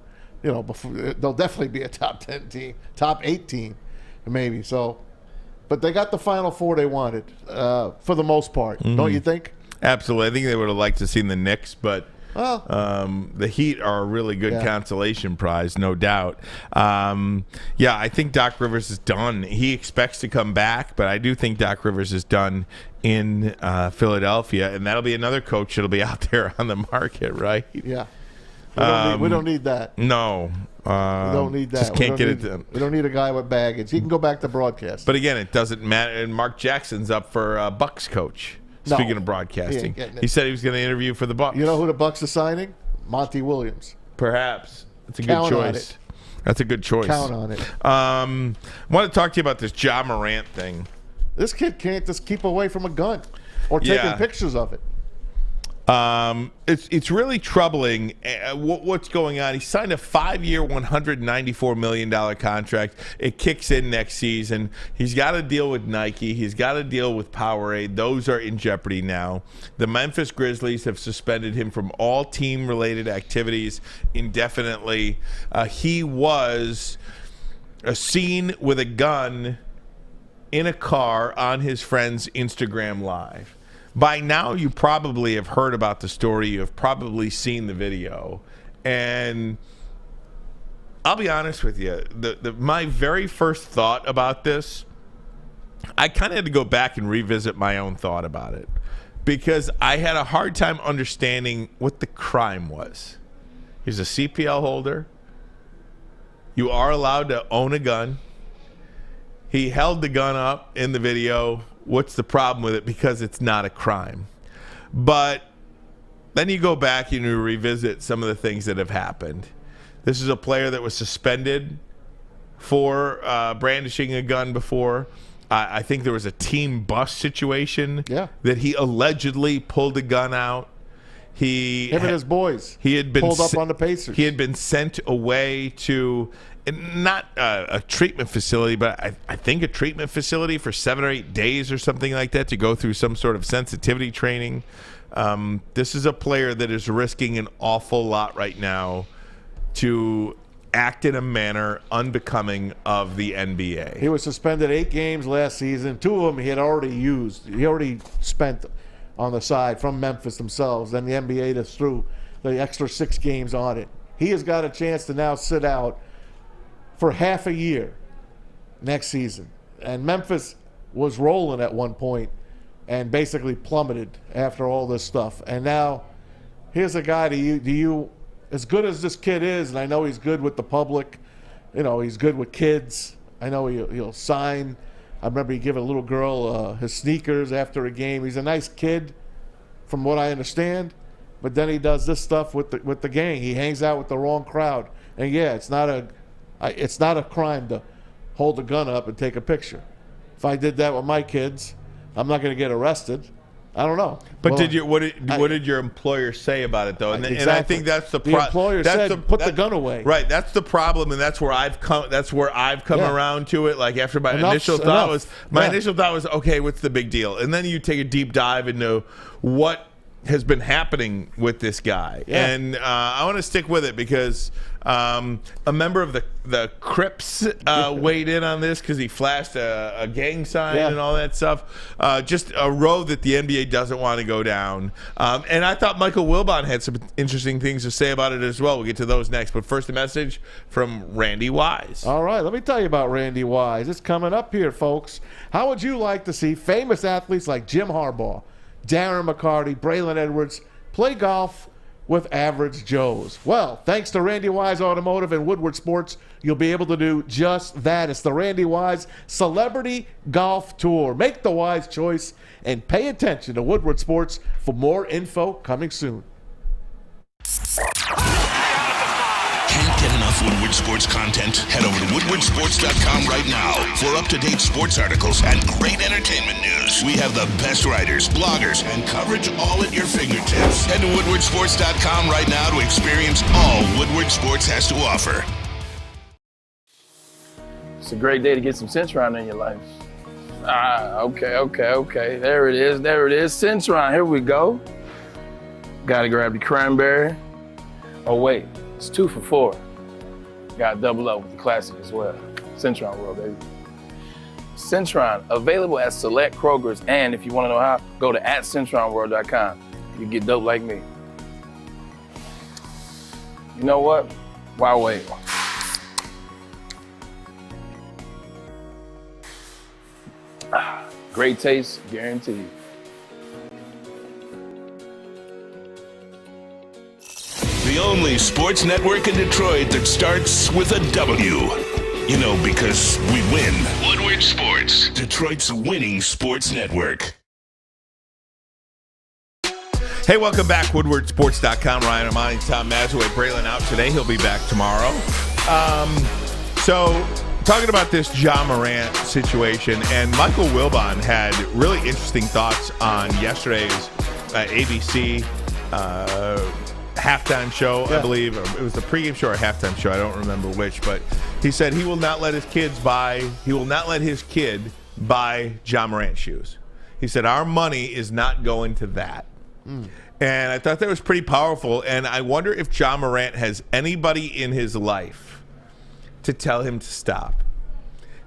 They'll definitely be a top 10 team, top 8 team, maybe. So, but they got the Final Four they wanted for the most part, don't you think? Absolutely. I think they would have liked to see the Knicks, but the Heat are a really good consolation prize, no doubt. I think Doc Rivers is done. He expects to come back, but I do think Doc Rivers is done in Philadelphia, and that'll be another coach that'll be out there on the market, right? Yeah. We don't need that. No. We don't need that. Just can't get it done. We don't need a guy with baggage. He can go back to broadcast. But again, it doesn't matter. And Mark Jackson's up for Bucks coach. Speaking of broadcasting, he said he was going to interview for the Bucks. You know who the Bucks are signing? Monty Williams. Perhaps. That's a good choice. That's a good choice. Count on it. I want to talk to you about this Ja Morant thing. This kid can't just keep away from a gun or taking pictures of it. It's really troubling what's going on. He signed a 5-year, $194 million contract. It kicks in next season. He's got to deal with Nike. He's got to deal with Powerade. Those are in jeopardy now. The Memphis Grizzlies have suspended him from all team-related activities indefinitely. He was seen with a gun in a car on his friend's Instagram Live. By now, you probably have heard about the story. You have probably seen the video. And I'll be honest with you. My very first thought about this, I kind of had to go back and revisit my own thought about it. Because I had a hard time understanding what the crime was. He's a CPL holder. You are allowed to own a gun. He held the gun up in the video. What's the problem with it? Because it's not a crime. But then you go back and you revisit some of the things that have happened. This is a player that was suspended for brandishing a gun before. I think there was a team bus situation that he allegedly pulled a gun out. Him and his boys had been pulled up on the Pacers. He had been sent away to not a treatment facility, but I think a treatment facility for 7 or 8 days or something like that to go through some sort of sensitivity training. This is a player that is risking an awful lot right now to act in a manner unbecoming of the NBA. He was suspended 8 games last season. 2 of them he had already used. He already spent on the side from Memphis themselves. Then the NBA just threw the extra 6 games on it. He has got a chance to now sit out for half a year next season. And Memphis was rolling at one point and basically plummeted after all this stuff. And now here's a guy, do you as good as this kid is, and I know he's good with the public, he's good with kids. I know he'll sign. I remember he gave a little girl his sneakers after a game. He's a nice kid from what I understand, but then he does this stuff with the gang. He hangs out with the wrong crowd. And it's not a crime to hold a gun up and take a picture. If I did that with my kids, I'm not going to get arrested. I don't know. But what did your employer say about it though? And I think that's the problem. The employer said put the gun away. Right. That's the problem, and that's where I've come. That's where I've come around to it. Like after my initial thought was okay, what's the big deal? And then you take a deep dive into what has been happening with this guy, and I want to stick with it because a member of the Crips weighed in on this because he flashed a gang sign and all that stuff. Just a road that the NBA doesn't want to go down. And I thought Michael Wilbon had some interesting things to say about it as well. We'll get to those next. But first, a message from Randy Wise. All right, let me tell you about Randy Wise. It's coming up here, folks. How would you like to see famous athletes like Jim Harbaugh, Darren McCarty, Braylon Edwards play golf with average Joes? Well, thanks to Randy Wise Automotive and Woodward Sports, you'll be able to do just that. It's the Randy Wise Celebrity Golf Tour. Make the wise choice and pay attention to Woodward Sports for more info coming soon. Can't get enough Woodward Sports content? Head over to woodwardsports.com right now for up-to-date sports articles and great entertainment news. We have the best writers, bloggers, and coverage all at your fingertips. Head to woodwardsports.com right now to experience all Woodward Sports has to offer. It's a great day to get some Centron in your life. Okay. There it is. Centron, here we go. Gotta grab the cranberry. Oh, wait. It's 2 for $4. Got to double up with the classic as well. Centron World, baby. Centron, available at select Kroger's. And if you want to know how, go to @CentronWorld.com. You get dope like me. You know what? Why wait? Great taste, guaranteed. The only sports network in Detroit that starts with a W. You know, because we win. Woodward Sports, Detroit's winning sports network. Hey, welcome back. WoodwardSports.com. Ryan Ermanni, Tom Mazawey. Braylon out today. He'll be back tomorrow. So, talking about this Ja Morant situation, and Michael Wilbon had really interesting thoughts on yesterday's ABC halftime show, I believe. It was the pregame show or halftime show. I don't remember which, but he said he will not let his kid buy Ja Morant shoes. He said, our money is not going to that. And I thought that was pretty powerful. And I wonder if Ja Morant has anybody in his life to tell him to stop.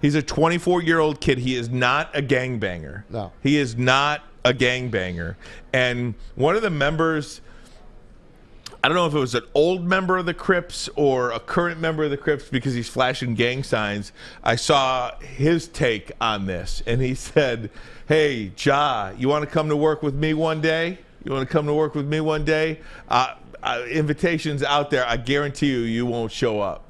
He's a 24-year-old kid. He is not a gangbanger. No. He is not a gangbanger. And one of the members, I don't know if it was an old member of the Crips or a current member of the Crips because he's flashing gang signs. I saw his take on this, and he said, hey, Ja, you want to come to work with me one day? You want to come to work with me one day? Invitations out there. I guarantee you won't show up.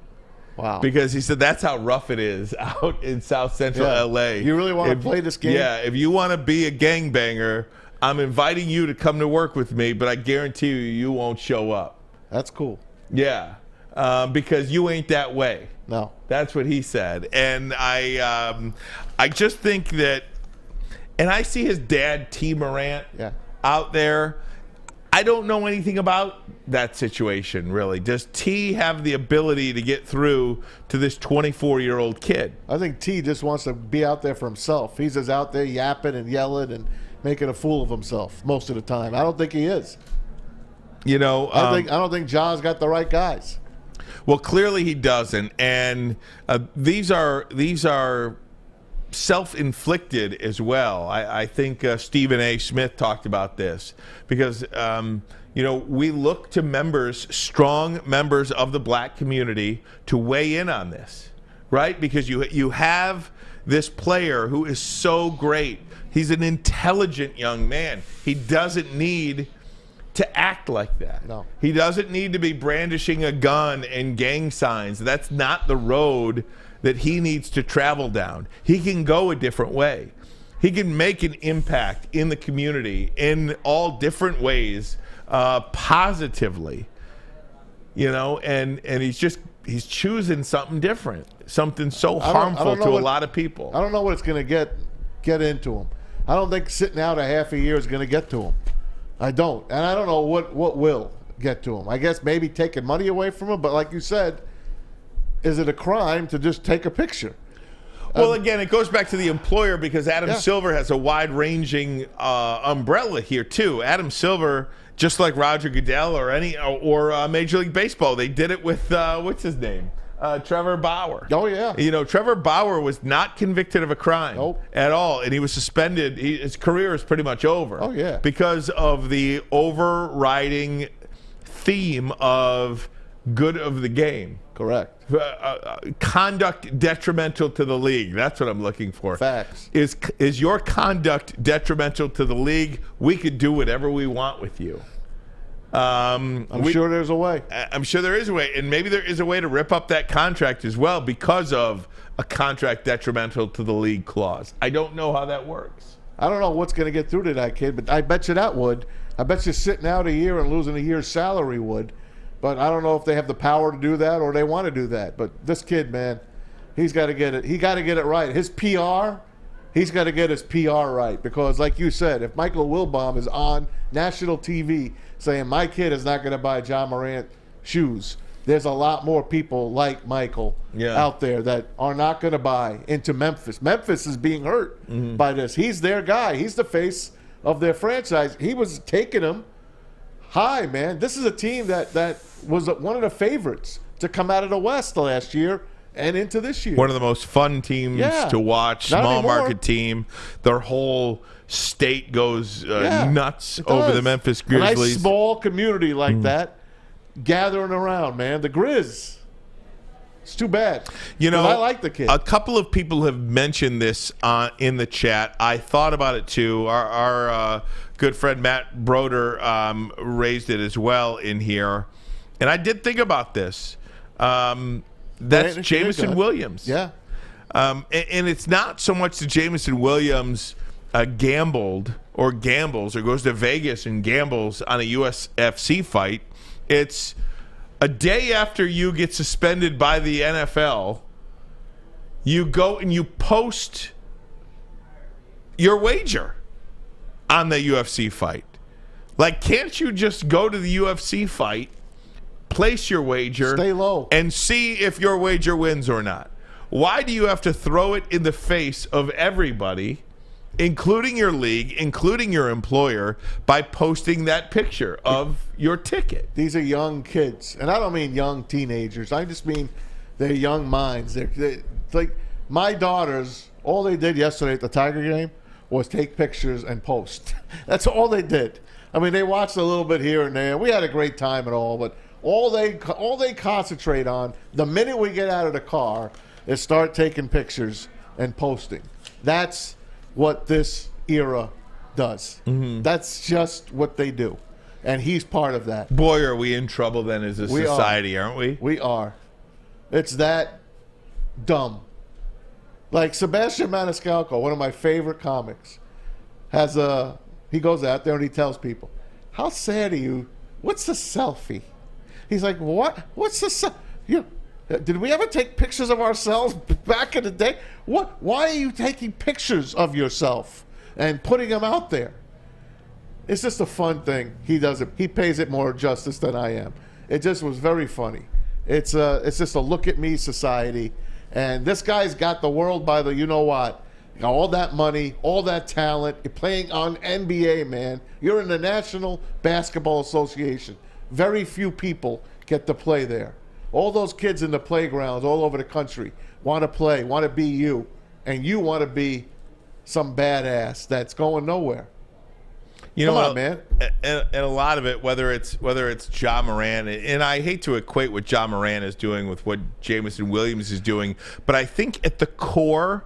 Wow. Because he said that's how rough it is out in South Central L.A. You really want to play this game? Yeah, if you want to be a gangbanger, I'm inviting you to come to work with me, but I guarantee you won't show up. That's cool. Yeah, because you ain't that way. No. That's what he said. And I just think that, and I see his dad, T. Morant, out there. I don't know anything about that situation, really. Does T have the ability to get through to this 24-year-old kid? I think T just wants to be out there for himself. He's just out there yapping and yelling and making a fool of himself most of the time. I don't think he is. You know, I don't think Ja's got the right guys. Well, clearly he doesn't, and these are self-inflicted as well. I think Stephen A. Smith talked about this because we look to strong members of the black community to weigh in on this, right? Because you have this player who is so great. He's an intelligent young man. He doesn't need to act like that. No. He doesn't need to be brandishing a gun and gang signs. That's not the road that he needs to travel down. He can go a different way. He can make an impact in the community in all different ways, positively. And he's choosing something different, something so harmful to a lot of people. I don't know what it's going to get into him. I don't think sitting out a half a year is going to get to him. I don't. And I don't know what will get to him. I guess maybe taking money away from him, but like you said, is it a crime to just take a picture? Well, again, it goes back to the employer because Adam Silver has a wide-ranging umbrella here too. Adam Silver, just like Roger Goodell or Major League Baseball, they did it with what's his name, Trevor Bauer. Oh yeah. Trevor Bauer was not convicted of a crime at all, and he was suspended. His career is pretty much over. Oh yeah. Because of the overriding theme of good of the game. Correct. Conduct detrimental to the league. That's what I'm looking for. Facts. Is your conduct detrimental to the league? We could do whatever we want with you. I'm sure there's a way. I'm sure there is a way. And maybe there is a way to rip up that contract as well because of a contract detrimental to the league clause. I don't know how that works. I don't know what's going to get through to that kid, but I bet you that would. I bet you sitting out a year and losing a year's salary would. But I don't know if they have the power to do that or they want to do that. But this kid, man, he's got to get it. He got to get it right. His PR, he's got to get his PR right. Because like you said, if Michael Wilbon is on national TV saying my kid is not going to buy Ja Morant shoes, there's a lot more people like Michael out there that are not going to buy into Memphis. Memphis is being hurt by this. He's their guy. He's the face of their franchise. He was taking them high, man. This is a team that was one of the favorites to come out of the West last year, and into this year. One of the most fun teams to watch. Not Small anymore. market team. Their whole state goes nuts over the Memphis A nice Grizzlies. small community like that gathering around, man. The Grizz. It's too bad. You know, But I like the kid. A couple of people have mentioned this in the chat. I thought about it too. Our good friend Matt Broder raised it as well in here, and I did think about this. That's Jamison Williams. Yeah. And it's not so much that Jamison Williams gambled or gambles or goes to Vegas and gambles on a UFC fight. It's a day after you get suspended by the NFL, you go and you post your wager on the UFC fight. Like, can't you just go to the UFC fight, place your wager, stay low, and see if your wager wins or not? Why do you have to throw it in the face of everybody, including your league, including your employer, by posting that picture of your ticket? These are young kids, and I don't mean young teenagers. I just mean they're young minds. They're like my daughters. All they did yesterday at the Tiger game was take pictures and post. That's all they did. I mean, they watched a little bit here and there. We had a great time and all, but all they concentrate on the minute we get out of the car is start taking pictures and posting. That's what this era does. That's just what they do. And he's part of that. Boy, are we in trouble then as a society, aren't we? We are. It's that dumb. Like Sebastian Maniscalco, one of my favorite comics, he goes out there and he tells people, how sad are you? What's the selfie? He's like, what? What's the did we ever take pictures of ourselves back in the day? What? Why are you taking pictures of yourself and putting them out there? It's just a fun thing. He does it. He pays it more justice than I am. It just was very funny. It's just a look at me society, and this guy's got the world by the you know what. You got all that money, all that talent. You're playing on NBA, man. You're in the National Basketball Association. Very few people get to play there. All those kids in the playgrounds all over the country want to play, want to be you, and you want to be some badass that's going nowhere. You know, Come on, man. And a lot of it, whether it's Ja Morant, and I hate to equate what Ja Morant is doing with what Jamison Williams is doing, but I think at the core,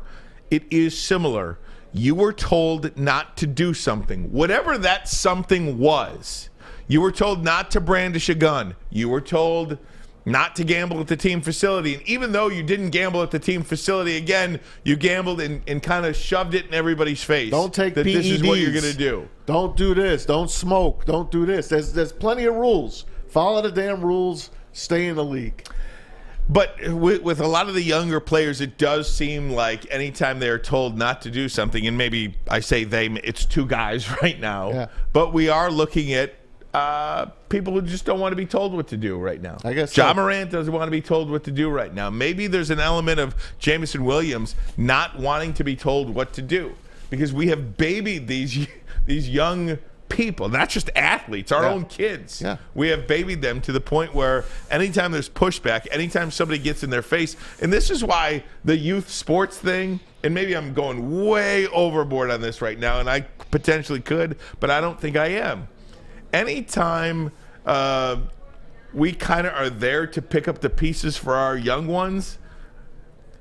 it is similar. You were told not to do something, whatever that something was. You were told not to brandish a gun. You were told not to gamble at the team facility. And even though you didn't gamble at the team facility, again, you gambled and kind of shoved it in everybody's face. Don't take that PEDs. This is what you're going to do. Don't do this. Don't smoke. Don't do this. There's plenty of rules. Follow the damn rules. Stay in the league. But with a lot of the younger players, it does seem like anytime they're told not to do something, and maybe I say they, it's two guys right now, but we are looking at people who just don't want to be told what to do right now. I guess Ja Morant doesn't want to be told what to do right now. Maybe there's an element of Jamison Williams not wanting to be told what to do because we have babied these young people, not just athletes, our own kids. Yeah. We have babied them to the point where anytime there's pushback, anytime somebody gets in their face, and this is why the youth sports thing, and maybe I'm going way overboard on this right now, and I potentially could, but I don't think I am. Anytime we kind of are there to pick up the pieces for our young ones,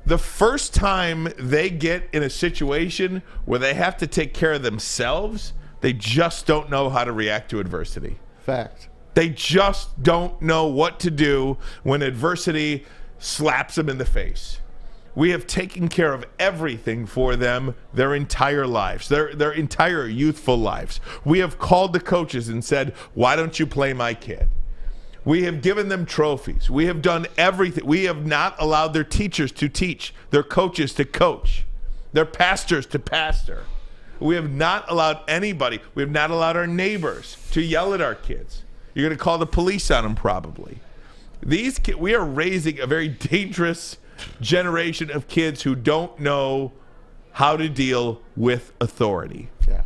the first time they get in a situation where they have to take care of themselves, they just don't know how to react to adversity. Fact. They just don't know what to do when adversity slaps them in the face. We have taken care of everything for them their entire lives, their entire youthful lives. We have called the coaches and said, why don't you play my kid? We have given them trophies. We have done everything. We have not allowed their teachers to teach, their coaches to coach, their pastors to pastor. We have not allowed anybody, we have not allowed our neighbors to yell at our kids. You're going to call the police on them probably. These kids, we are raising a very dangerous generation of kids who don't know how to deal with authority. Yeah.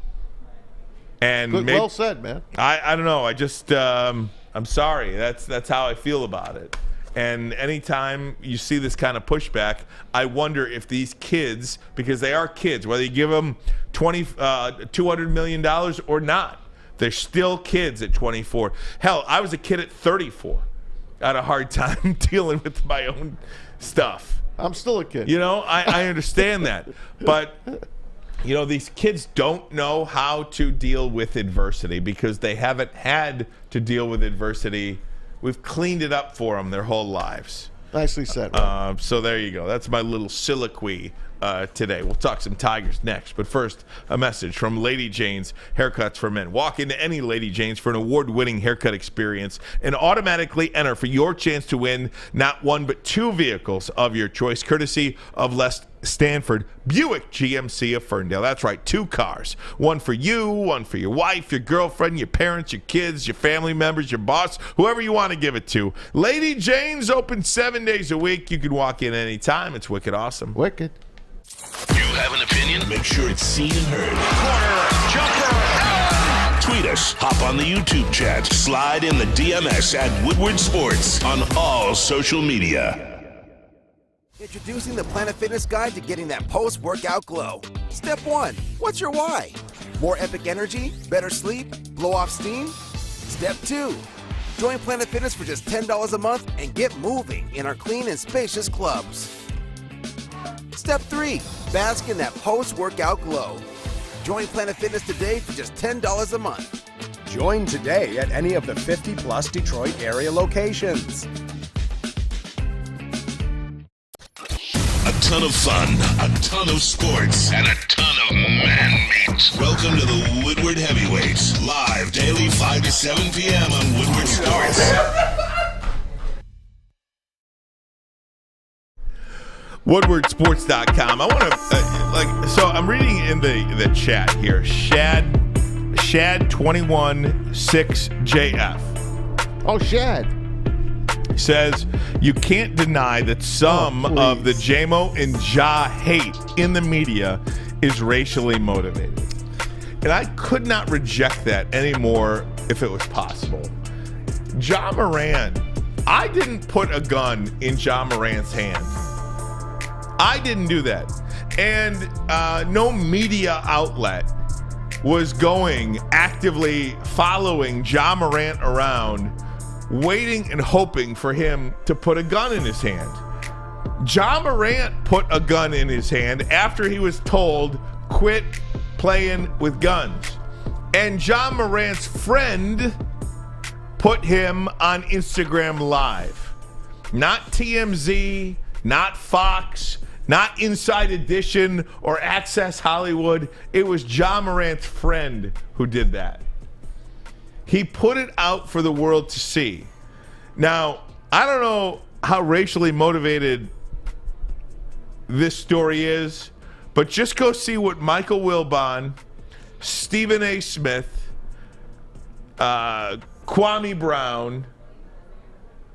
And Good, well said, man. I don't know. I just I'm sorry. That's how I feel about it. And anytime you see this kind of pushback, I wonder if these kids, because they are kids, whether you give them $200 million or not, they're still kids at 24. Hell, I was a kid at 34. I had a hard time dealing with my own stuff. I'm still a kid. You know, I understand that. But, you know, these kids don't know how to deal with adversity because they haven't had to deal with adversity. We've cleaned it up for them their whole lives. Nicely said. So there you go. That's my little soliloquy today. We'll talk some Tigers next. But first, a message from Lady Jane's Haircuts for Men. Walk into any Lady Jane's for an award-winning haircut experience and automatically enter for your chance to win not one but two vehicles of your choice, courtesy of Les Stanford Buick GMC of Ferndale. That's right, 2 cars. One for you, one for your wife, your girlfriend, your parents, your kids, your family members, your boss, whoever you want to give it to. Lady Jane's open 7 days a week. You can walk in anytime. It's wicked awesome. Wicked. You have an opinion? Make sure it's seen and heard. Corner, jumper, tweet us, hop on the YouTube chat, slide in the DMS at Woodward Sports on all social media. Introducing the Planet Fitness Guide to getting that post-workout glow. Step 1. What's your why? More epic energy? Better sleep? Blow off steam? Step 2. Join Planet Fitness for just $10 a month and get moving in our clean and spacious clubs. Step 3. Bask in that post-workout glow. Join Planet Fitness today for just $10 a month. Join today at any of the 50-plus Detroit area locations. A ton of fun, a ton of sports, and a ton of man-meat. Welcome to the Woodward Heavyweights, live daily 5 to 7 p.m. on Woodward Sports. WoodwardSports.com. I want to, so I'm reading in the chat here. Shad 216JF. Oh, Shad. Says, you can't deny that some of the JMO and Ja hate in the media is racially motivated. And I could not reject that anymore if it was possible. Ja Morant, I didn't put a gun in Ja Morant's hand. I didn't do that. And no media outlet was going actively following Ja Morant around, waiting and hoping for him to put a gun in his hand. Ja Morant put a gun in his hand after he was told, quit playing with guns. And Ja Morant's friend put him on Instagram Live. Not TMZ, not Fox, not Inside Edition or Access Hollywood. It was Ja Morant's friend who did that. He put it out for the world to see. Now, I don't know how racially motivated this story is, but just go see what Michael Wilbon, Stephen A. Smith, Kwame Brown,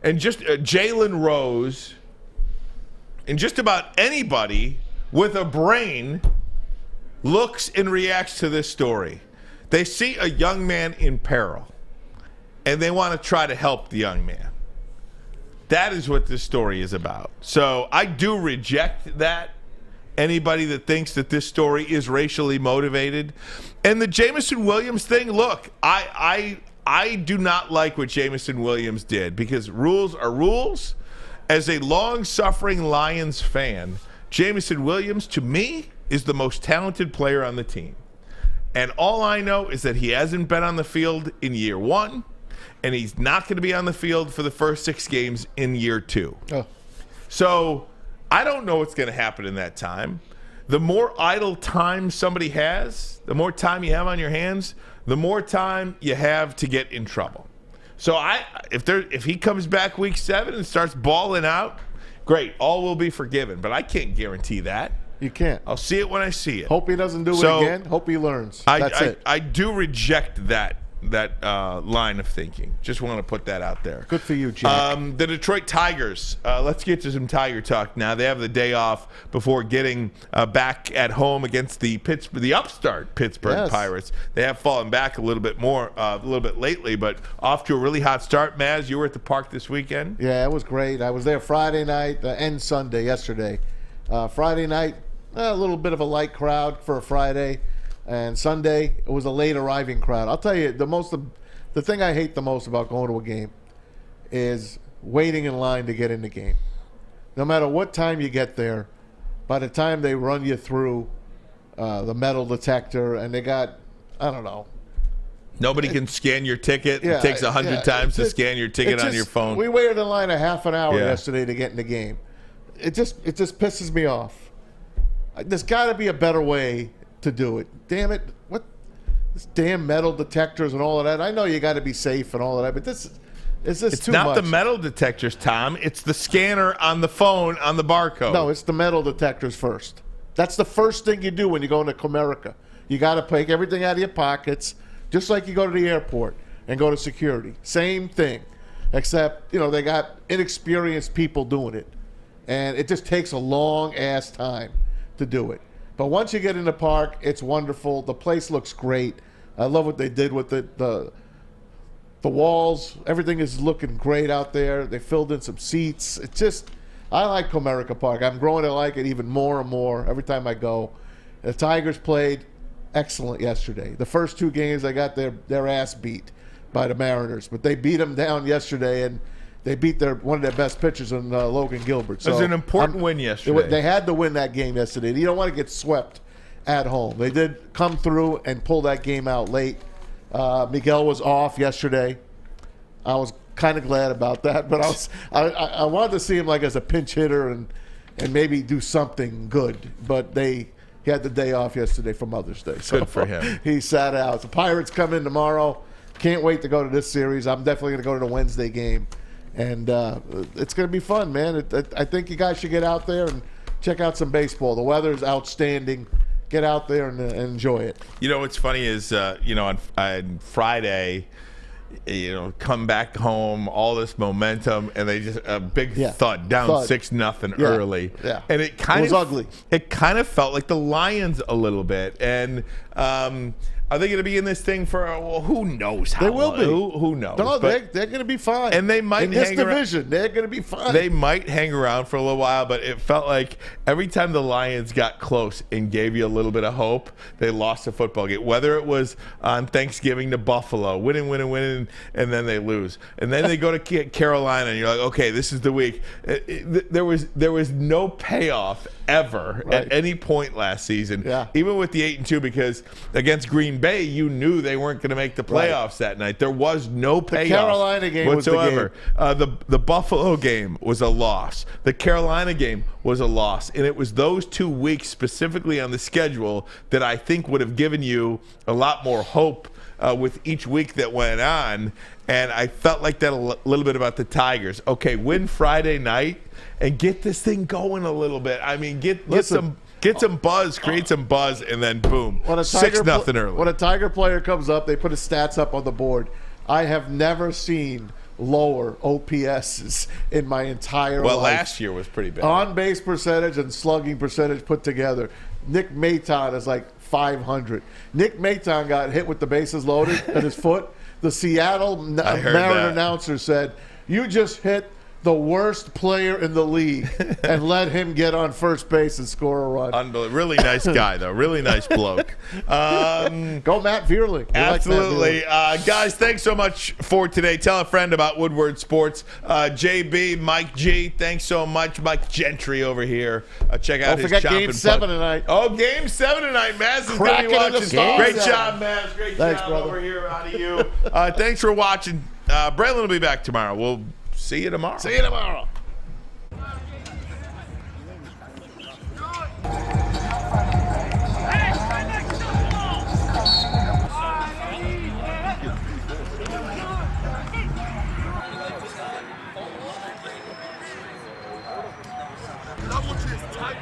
and just Jalen Rose, and just about anybody with a brain looks and reacts to this story. They see a young man in peril, and they want to try to help the young man. That is what this story is about. So I do reject that. Anybody that thinks that this story is racially motivated. And the Jamison Williams thing, look, I do not like what Jamison Williams did, because rules are rules. As a long-suffering Lions fan, Jamison Williams, to me, is the most talented player on the team. And all I know is that he hasn't been on the field in year 1, and he's not going to be on the field for the first 6 games in year 2. Oh. So I don't know what's going to happen in that time. The more idle time somebody has, the more time you have on your hands, the more time you have to get in trouble. So if he comes back week 7 and starts balling out, great, all will be forgiven. But I can't guarantee that. You can't. I'll see it when I see it. Hope he doesn't do it again. Hope he learns. That's it. I do reject that line of thinking. Just want to put that out there. Good for you, Jack. The Detroit Tigers. Let's get to some Tiger talk now. They have the day off before getting back at home against the upstart Pittsburgh Pirates. They have fallen back a little bit lately, but off to a really hot start. Maz, you were at the park this weekend. Yeah, it was great. I was there Friday night and Sunday yesterday. Friday night, a little bit of a light crowd for a Friday. And Sunday, it was a late arriving crowd. I'll tell you, the thing I hate the most about going to a game is waiting in line to get in the game. No matter what time you get there, by the time they run you through the metal detector, and they got, I don't know. Nobody can scan your ticket. It takes 100 times to scan your ticket on your phone. We waited in line a half an hour yesterday to get in the game. It just pisses me off. There's got to be a better way to do it. Damn it. What? This damn metal detectors and all of that. I know you got to be safe and all of that, but this is too much. It's not the metal detectors, Tom. It's the scanner on the phone on the barcode. No, it's the metal detectors first. That's the first thing you do when you go into Comerica. You got to take everything out of your pockets, just like you go to the airport and go to security. Same thing, except, they got inexperienced people doing it. And it just takes a long-ass time to do it. But once you get in the park, it's wonderful. The place looks great. I love what they did with it. The walls, everything is looking great out there. They filled in some seats. It's just, I like Comerica Park. I'm growing to like it even more and more every time I go. The Tigers played excellent yesterday. The first two games, they got their ass beat by the Mariners. But they beat them down yesterday, and they beat one of their best pitchers in Logan Gilbert. So it was an important win yesterday. They had to win that game yesterday. You don't want to get swept at home. They did come through and pull that game out late. Miguel was off yesterday. I was kind of glad about that, but I wanted to see him like as a pinch hitter and maybe do something good. But he had the day off yesterday for Mother's Day. So good for him. He sat out. The Pirates come in tomorrow. Can't wait to go to this series. I'm definitely going to go to the Wednesday game. And it's going to be fun, man. I think you guys should get out there and check out some baseball. The weather is outstanding. Get out there and enjoy it. What's funny is, on Friday, come back home, all this momentum, and they just a big thud down 6-0 early. Yeah. And it was ugly. It kind of felt like the Lions a little bit. And are they going to be in this thing for? Who knows how? They will be. Who knows? No, they're going to be fine. And they might in this division. They're going to be fine. They might hang around for a little while, but it felt like every time the Lions got close and gave you a little bit of hope, they lost a football game. Whether it was on Thanksgiving to Buffalo, winning, and then they lose, and then they go to Carolina, and you're like, okay, this is the week. There was no payoff ever at any point last season, even with the 8-2, because against Green Bay, you knew they weren't going to make the playoffs that night. There was no payoff. The Carolina game whatsoever. Was the game. The Buffalo game was a loss. The Carolina game was a loss, and it was those 2 weeks specifically on the schedule that I think would have given you a lot more hope with each week that went on. And I felt like that a little bit about the Tigers. Okay, win Friday night and get this thing going a little bit. I mean, get some buzz, create some buzz, and then boom, 6-0 early. When a Tiger player comes up, they put his stats up on the board. I have never seen lower OPSs in my entire life. Well, last year was pretty bad. On-base percentage and slugging percentage put together. Nick Maton is like 500. Nick Maton got hit with the bases loaded at his foot. The Seattle Mariner announcer said, "You just hit the worst player in the league and let him get on first base and score a run." Unbelievable. Really nice guy, though. Really nice bloke. Go Matt Vierling. Absolutely. Guys, thanks so much for today. Tell a friend about Woodward Sports. JB, Mike G, thanks so much. Mike Gentry over here. Check out his Chomp Game 7 tonight. Oh, Game 7 tonight. Maz is going to be watching. Great job, Maz. Great job over here out of you. Thanks for watching. Braylon will be back tomorrow. We'll see you tomorrow. See you tomorrow. Double chest, tight.